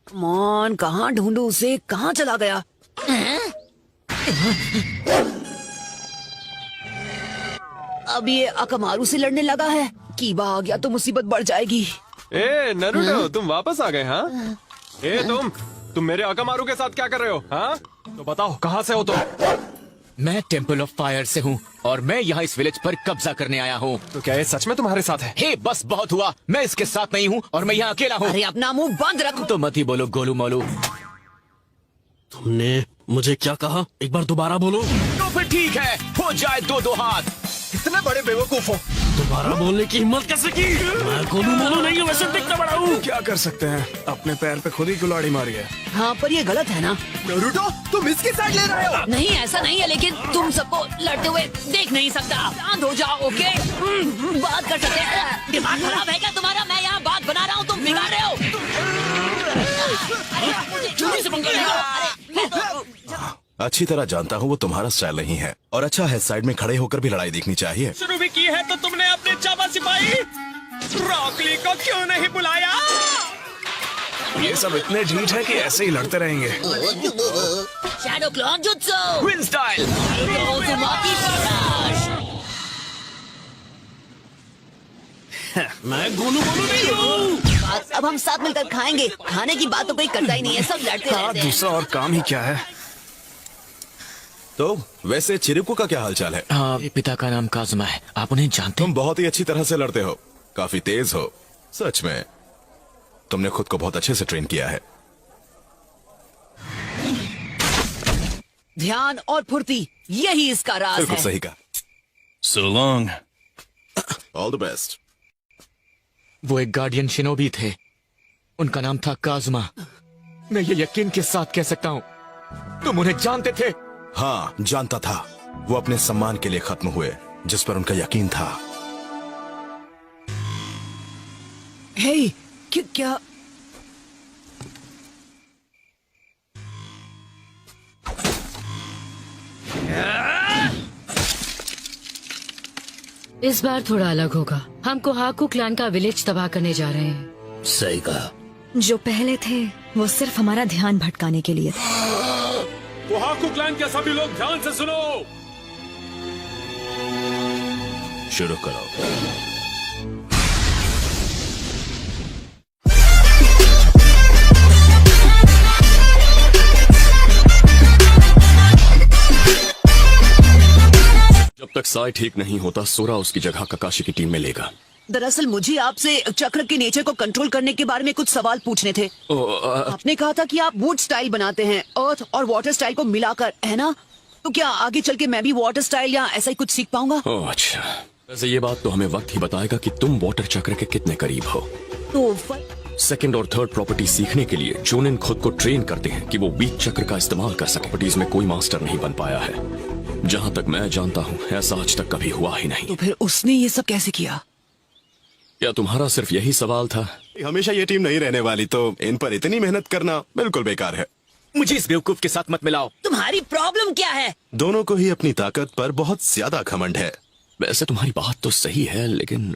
कमॉन, कहाँ ढूंढूं उसे? कहाँ चला गया? अब ये अकमारू से लड़ने लगा है। कीबा आ गया तो मुसीबत बढ़ जाएगी। ए नरूटो, तुम वापस आ गए? हाँ, ए तुम मेरे अकामारू के साथ क्या कर रहे हो? हाँ, तो बताओ कहाँ से हो तुम? मैं टेम्पल ऑफ फायर से हूँ और मैं यहाँ इस विलेज पर कब्जा करने आया हूँ। तो क्या ये सच में तुम्हारे साथ है? हे, बस बहुत हुआ। मैं इसके साथ नहीं हूँ और मैं यहाँ अकेला हूँ। अरे अपना मुंह बंद रखो। तो मत ही बोलो गोलू मोलू। तुमने मुझे क्या कहा? एक बार दोबारा बोलो। तो फिर ठीक है, हो जाए 2-2 हाथ। इतने बड़े बेवकूफ हो। दोबारा बोलने की हिम्मत कैसे की? मैं गोलू मोलू नहीं हूँ, वैसे दिखता बड़ा हूँ। क्या कर सकते हैं, अपने पैर पे खुद ही कुल्हाड़ी मारी है। हाँ, पर ये गलत है ना? नरूटो, तुम इसकी साइड ले रहे हो। नहीं, ऐसा नहीं है, लेकिन तुम सबको लड़ते हुए देख नहीं सकता। शांत हो जाओ, ओके? बात कर सकते हैं। दिमाग खराब है क्या तुम्हारा? मैं यहाँ बात बना रहा हूँ, तुम बिगाड़ रहे हो। जल्दी से पंगा लेगा। अच्छी तरह जानता हूँ वो तुम्हारा स्टाइल नहीं है, और अच्छा है साइड में खड़े होकर भी लड़ाई देखनी चाहिए। शुरू भी की है तो तुमने अपने चाबा सिपाही रॉकली को क्यों नहीं बुलाया? ये सब इतने ढीठ है कि ऐसे ही लड़ते रहेंगे। Shadow clone jutsu, win style. मैं गोलू मोलू नहीं हूँ। अब हम साथ मिलकर खाएंगे। खाने की बात तो कोई करता ही नहीं है, सब लड़ते हाँ, रहते हैं। दूसरा और काम ही क्या है? तो वैसे चिरुको का क्या हालचाल है? हाँ, पिता का नाम काजुमा है, आप उन्हें जानते तुम बहुत ही अच्छी तरह से लड़ते हो, काफी तेज हो। सच में तुमने खुद को बहुत अच्छे से ट्रेन किया है। ध्यान और फुर्ती, यही इसका राज बिल्कुल है। सही कहा। So long. All the best. वो एक गार्डियन शिनोबी थे, उनका नाम था काजुमा। मैं ये यकीन के साथ कह सकता हूँ तुम उन्हें जानते थे। हाँ, जानता था। वो अपने सम्मान के लिए खत्म हुए, जिस पर उनका यकीन था। हे, क्या इस बार थोड़ा अलग होगा। हम कोहाकू क्लान का विलेज तबाह करने जा रहे हैं। सही कहा। जो पहले थे वो सिर्फ हमारा ध्यान भटकाने के लिए थे। कोहाकू क्लैन के सभी लोग ध्यान से सुनो। शुरू करो। जब तक साई ठीक नहीं होता, सोरा उसकी जगह ककाशी की टीम में लेगा। दरअसल मुझे आपसे चक्र के नेचर को कंट्रोल करने के बारे में कुछ सवाल पूछने थे। आपने कहा था कि आप वुड स्टाइल बनाते हैं, अर्थ और वाटर स्टाइल को मिलाकर, है ना? तो क्या आगे चल के मैं भी वाटर स्टाइल या ऐसा ही कुछ सीख पाऊंगा? ओह अच्छा, वैसे ये बात तो हमें वक्त ही बताएगा कि तुम वाटर चक्र के कितने करीब हो। तो सेकंड और थर्ड प्रॉपर्टी सीखने के लिए जोनिन खुद को ट्रेन करते हैं कि वो वीक चक्र का इस्तेमाल कर सके। प्रॉपर्टीज में कोई मास्टर नहीं बन पाया है। जहाँ तक मैं जानता हूँ, ऐसा आज तक कभी हुआ ही नहीं। तो फिर उसने ये सब कैसे किया? क्या तुम्हारा सिर्फ यही सवाल था? हमेशा ये टीम नहीं रहने वाली, तो इन पर इतनी मेहनत करना बिल्कुल बेकार है। मुझे इस बेवकूफ के साथ मत मिलाओ। तुम्हारी प्रॉब्लम क्या है? दोनों को ही अपनी ताकत पर बहुत ज्यादा घमंड है। वैसे तुम्हारी बात तो सही है, लेकिन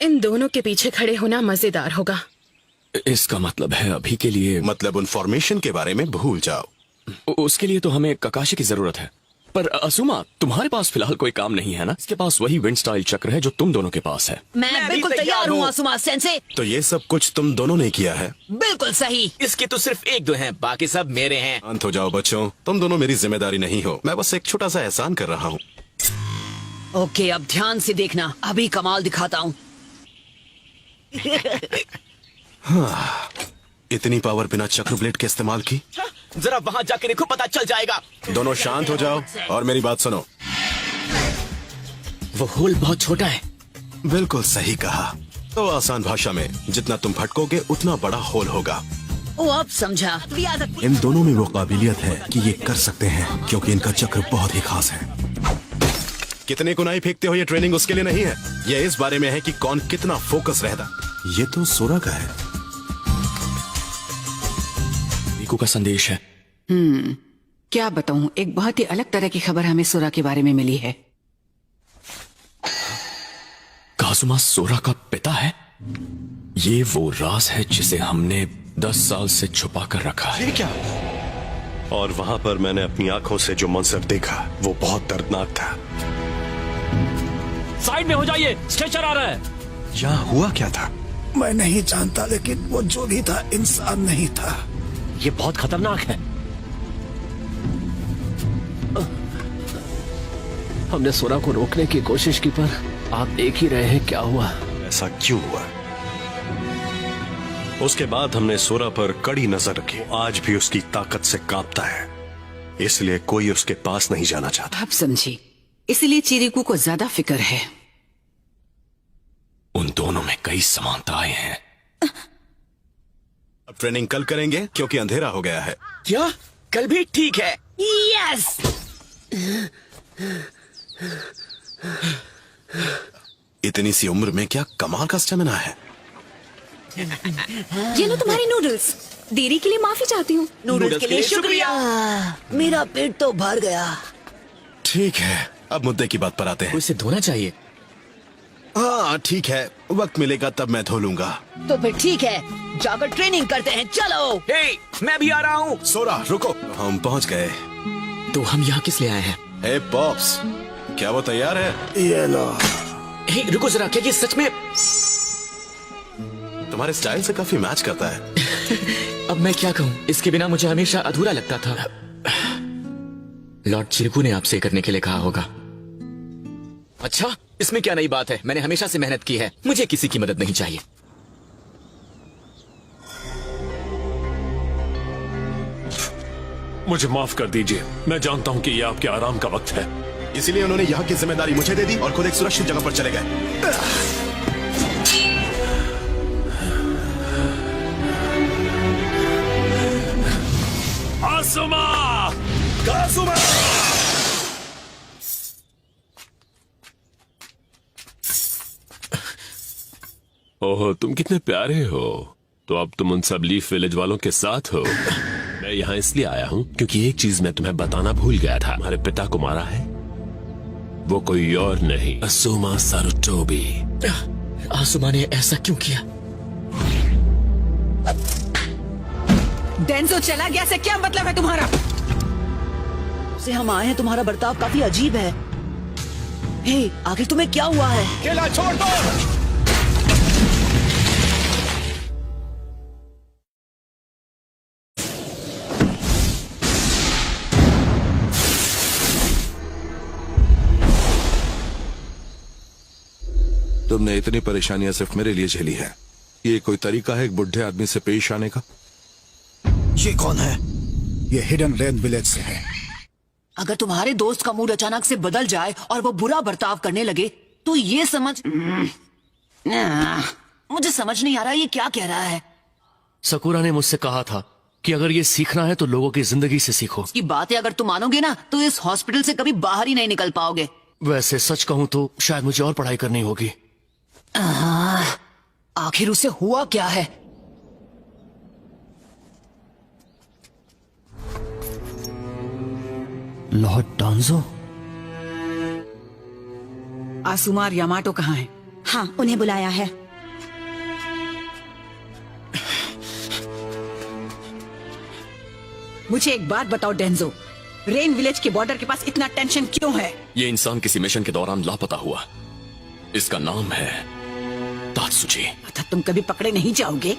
इन दोनों के पीछे खड़े होना मजेदार होगा। इसका मतलब है अभी के लिए, मतलब उन फॉर्मेशन के बारे में भूल जाओ। उसके लिए तो हमें ककाशी की जरूरत है। पर असुमा, तुम्हारे पास फिलहाल कोई काम नहीं है ना? इसके पास वही विंड स्टाइल चक्र है जो तुम दोनों के पास है। मैं बिल्कुल तैयार हूँ असुमा सेंसे। तो ये सब कुछ तुम दोनों ने किया है? बिल्कुल सही। इसके तो सिर्फ एक दो हैं, बाकी सब मेरे हैं। शांत हो जाओ बच्चों, तुम दोनों मेरी जिम्मेदारी नहीं हो। मैं बस एक छोटा सा एहसान कर रहा हूँ। ओके, अब ध्यान से देखना, अभी कमाल दिखाता हूँ। हाँ, इतनी पावर बिना चक्र ब्लेड के इस्तेमाल की? जरा वहाँ जाके देखो, पता चल जाएगा। दोनों शांत हो जाओ और मेरी बात सुनो। वो होल बहुत छोटा है। बिल्कुल सही कहा। तो आसान भाषा में, जितना तुम भटकोगे उतना बड़ा होल होगा। ओ, अब समझा। इन दोनों में वो काबिलियत है कि ये कर सकते हैं, क्योंकि इनका चक्र बहुत ही खास है। कितने कुनाई फेंकते हो, ये ट्रेनिंग उसके लिए नहीं है। ये इस बारे में है कि कौन कितना फोकस रहता। ये तो सोरा का है। रीकू का संदेश है। क्या बताऊं, एक बहुत ही अलग तरह की खबर हमें सोरा के बारे में मिली है। काजुमा सोरा का पिता है? ये वो राज है जिसे हमने 10 साल से छुपा कर रखा है। ये क्या? और वहां पर मैंने अपनी आंखों से जो मंजर देखा, वो बहुत दर्दनाक था। साइड में हो जाइए, स्ट्रेचर आ रहा है। यहाँ हुआ क्या था? मैं नहीं जानता, लेकिन वो जो भी था इंसान नहीं था। ये बहुत खतरनाक है। हमने सोरा को रोकने की कोशिश की, पर आप देख ही रहे हैं क्या हुआ। ऐसा क्यों हुआ? उसके बाद हमने सोरा पर कड़ी नजर रखी। आज भी उसकी ताकत से कांपता है, इसलिए कोई उसके पास नहीं जाना चाहता। अब समझी, इसलिए चिरिकू को ज्यादा फिक्र है। उन दोनों में कई समानताएं हैं। अब ट्रेनिंग कल करेंगे, क्योंकि अंधेरा हो गया है। क्या? कल भी ठीक है। यस। इतनी सी उम्र में क्या कमाल का स्टेमिना है। ये लो तुम्हारे नूडल्स। देरी के लिए माफी चाहती हूँ। नूडल्स के लिए शुक्रिया। मेरा पेट तो भर गया। ठीक है, अब मुद्दे की बात पर आते हैं। उसे धोना चाहिए। हाँ ठीक है, वक्त मिलेगा तब मैं धो लूंगा। तो फिर ठीक है, जाकर ट्रेनिंग करते हैं। चलो। हे, मैं भी आ रहा हूँ। सोरा रुको, हम पहुँच गए। तो हम यहाँ किस लिए आए हैं? हे पॉप्स, क्या वो तैयार है? ये लो। हे, रुको जरा, क्या ये सच में? तुम्हारे स्टाइल से काफी मैच करता है। अब मैं क्या कहूँ, इसके बिना मुझे हमेशा अधूरा लगता था। लॉर्ड चिरकू ने आपसे करने के लिए कहा होगा। अच्छा, इसमें क्या नई बात है? मैंने हमेशा से मेहनत की है, मुझे किसी की मदद नहीं चाहिए। मुझे माफ कर दीजिए, मैं जानता हूं कि ये आपके आराम का वक्त है। इसीलिए उन्होंने यहाँ की जिम्मेदारी मुझे दे दी और खुद एक सुरक्षित जगह पर चले गए। ओह, तुम कितने प्यारे हो। तो अब तुम उन सब लीफ विलेज वालों के साथ हो। मैं यहाँ इसलिए आया हूँ क्योंकि एक चीज मैं तुम्हें बताना भूल गया था। हमारे पिता को मारा है वो कोई और नहीं, असूमा सारुटोबी। आसुमा ने ऐसा क्यों किया? डेंजो चला गया से क्या मतलब है तुम्हारा? से हम आए हैं, तुम्हारा बर्ताव काफी अजीब है। हे, आखिर तुम्हें क्या हुआ है? केला छोड़ दो। तुमने इतनी परेशानियां सिर्फ मेरे लिए झेली है। ये कोई तरीका है एक बुढ़े आदमी से पेश आने का? ये कौन है? ये हिडन रेन विलेज से है। अगर तुम्हारे दोस्त का मूड अचानक से बदल जाए और वो बुरा बर्ताव करने लगे तो ये समझ मुझे समझ नहीं आ रहा ये क्या कह रहा है। सकुरा ने मुझसे कहा था कि अगर ये सीखना है तो लोगों की जिंदगी से सीखो। की बातें अगर तुम मानोगे ना तो इस हॉस्पिटल से कभी बाहर ही नहीं निकल पाओगे। वैसे सच कहूं तो शायद मुझे और पढ़ाई करनी होगी। आखिर उसे हुआ क्या है? लॉर्ड डांजो? आसुमा और यामाटो कहाँ हैं? हाँ, उन्हें बुलाया है। मुझे एक बात बताओ डेंजो, रेन विलेज के बॉर्डर के पास इतना टेंशन क्यों है? ये इंसान किसी मिशन के दौरान लापता हुआ। इसका नाम है तात्सुची। अतः तुम कभी पकड़े नहीं जाओगे।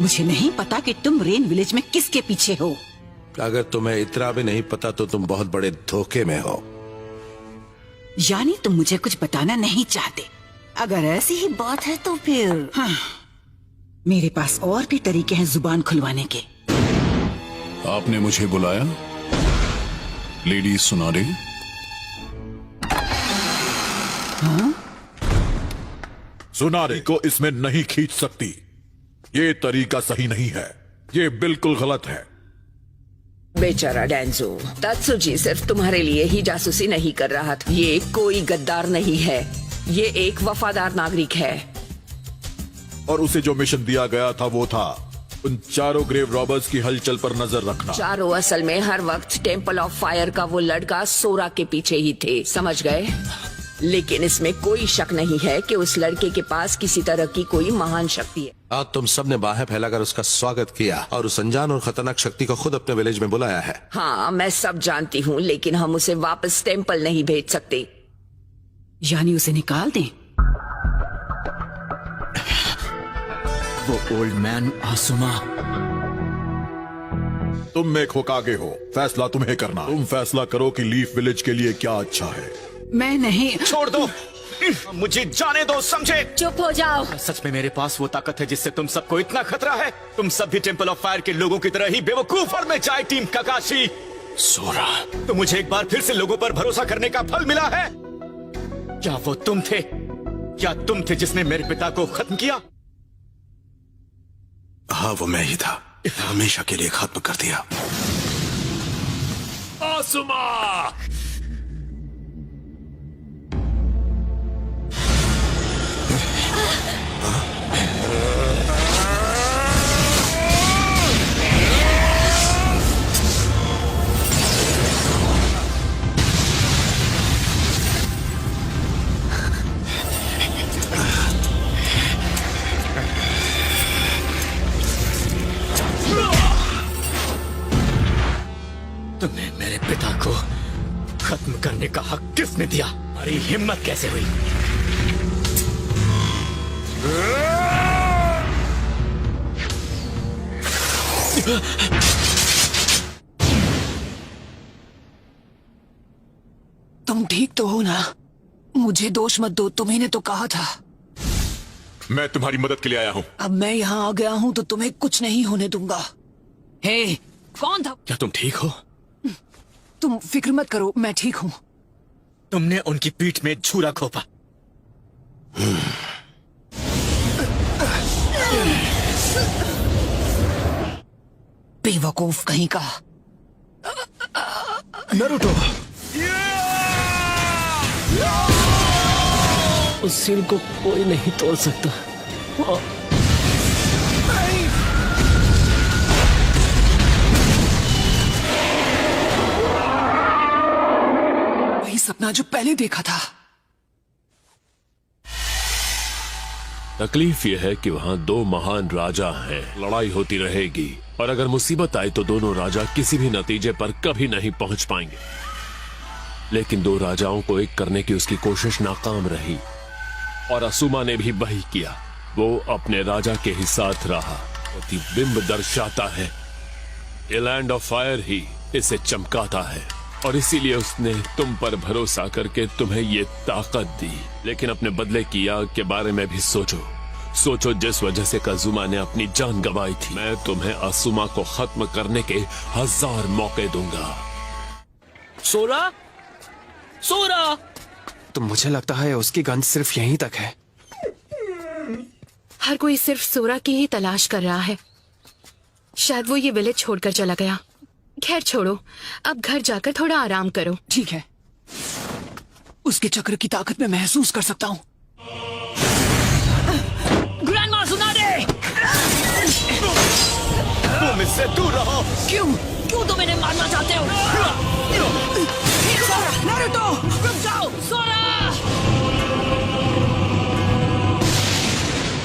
मुझे नहीं पता कि तुम रेन विलेज में किसके पीछे हो। अगर तुम्हें इतना भी नहीं पता तो तुम बहुत बड़े धोखे में हो। यानी तुम मुझे कुछ बताना नहीं चाहते। अगर ऐसी ही बात है तो फिर हाँ, मेरे पास और भी तरीके हैं जुबान खुलवाने के। आपने मुझे बुलाया लेडी सुनारे? हाँ? सुनारे को इसमें नहीं खींच सकती। ये तरीका सही नहीं है, ये बिल्कुल गलत है। बेचारा डेंजो, तात्सुजी सिर्फ तुम्हारे लिए ही जासूसी नहीं कर रहा था। ये कोई गद्दार नहीं है, ये एक वफादार नागरिक है। और उसे जो मिशन दिया गया था वो था उन चारों ग्रेव रॉबर्स की हलचल पर नजर रखना। चारों असल में हर वक्त टेम्पल ऑफ फायर का वो लड़का सोरा के पीछे ही थे, समझ गए? लेकिन इसमें कोई शक नहीं है कि उस लड़के के पास किसी तरह की कोई महान शक्ति है। आज तुम सबने बाहें फैलाकर उसका स्वागत किया और उस अनजान और खतरनाक शक्ति को खुद अपने विलेज में बुलाया है। हाँ, मैं सब जानती हूँ, लेकिन हम उसे वापस टेम्पल नहीं भेज सकते। यानी उसे निकाल दें? वो ओल्ड मैन आसुमा। तुम में होकागे हो, फैसला तुम्हें करना। तुम फैसला करो कि लीफ विलेज के लिए क्या अच्छा है। मैं नहीं। छोड़ दो, मुझे जाने दो, समझे? चुप हो जाओ। सच में मेरे पास वो ताकत है जिससे तुम सबको इतना खतरा है। तुम सब भी टेम्पल ऑफ फायर के लोगों की तरह ही बेवकूफ और मैं जाए टीम काकाशी। सोरा, तो मुझे एक बार फिर से लोगों पर भरोसा करने का फल मिला है। क्या वो तुम थे? क्या तुम थे जिसने मेरे पिता को खत्म किया? हाँ, वो मैं ही था। हमेशा के लिए खत्म कर दिया। आसुमा! तुम्हें मेरे पिता को खत्म करने का हक किसने दिया? हमारी हिम्मत कैसे हुई? तुम ठीक तो हो ना? मुझे दोष मत दो, तुम्ही ने तो कहा था। मैं तुम्हारी मदद के लिए आया हूँ। अब मैं यहाँ आ गया हूँ तो तुम्हें कुछ नहीं होने दूंगा। हे, कौन था? क्या तुम ठीक हो? तुम फिक्र मत करो, मैं ठीक हूँ। तुमने उनकी पीठ में छुरा खोपा। बेवकूफ कहीं का। नरूटो, उस सील को कोई नहीं तोड़ सकता। वही सपना जो पहले देखा था। तकलीफ यह है कि वहाँ दो महान राजा हैं, लड़ाई होती रहेगी और अगर मुसीबत आए तो दोनों राजा किसी भी नतीजे पर कभी नहीं पहुंच पाएंगे। लेकिन दो राजाओं को एक करने की उसकी कोशिश नाकाम रही और असुमा ने भी वही किया। वो अपने राजा के ही साथ रहा। प्रतिबिंब दर्शाता है ये लैंड ऑफ फायर ही इसे चमकाता है और इसीलिए उसने तुम पर भरोसा करके तुम्हें ये ताकत दी। लेकिन अपने बदले की आग के बारे में भी सोचो जिस वजह से काजुमा ने अपनी जान गंवाई थी। मैं तुम्हें असुमा को खत्म करने के 1000 मौके दूंगा। सोरा, सोरा। तो मुझे लगता है उसकी गंध सिर्फ यहीं तक है। हर कोई सिर्फ सोरा की ही तलाश कर रहा है। शायद वो ये विलेज छोड़कर चला गया। खैर छोड़ो, अब घर जाकर थोड़ा आराम करो। ठीक है, उसके चक्र की ताकत मैं महसूस कर सकता हूँ। ग्रैंडमा सुना दे। तुम इससे दूर रहो। क्यों तुम इन्हें मारना चाहते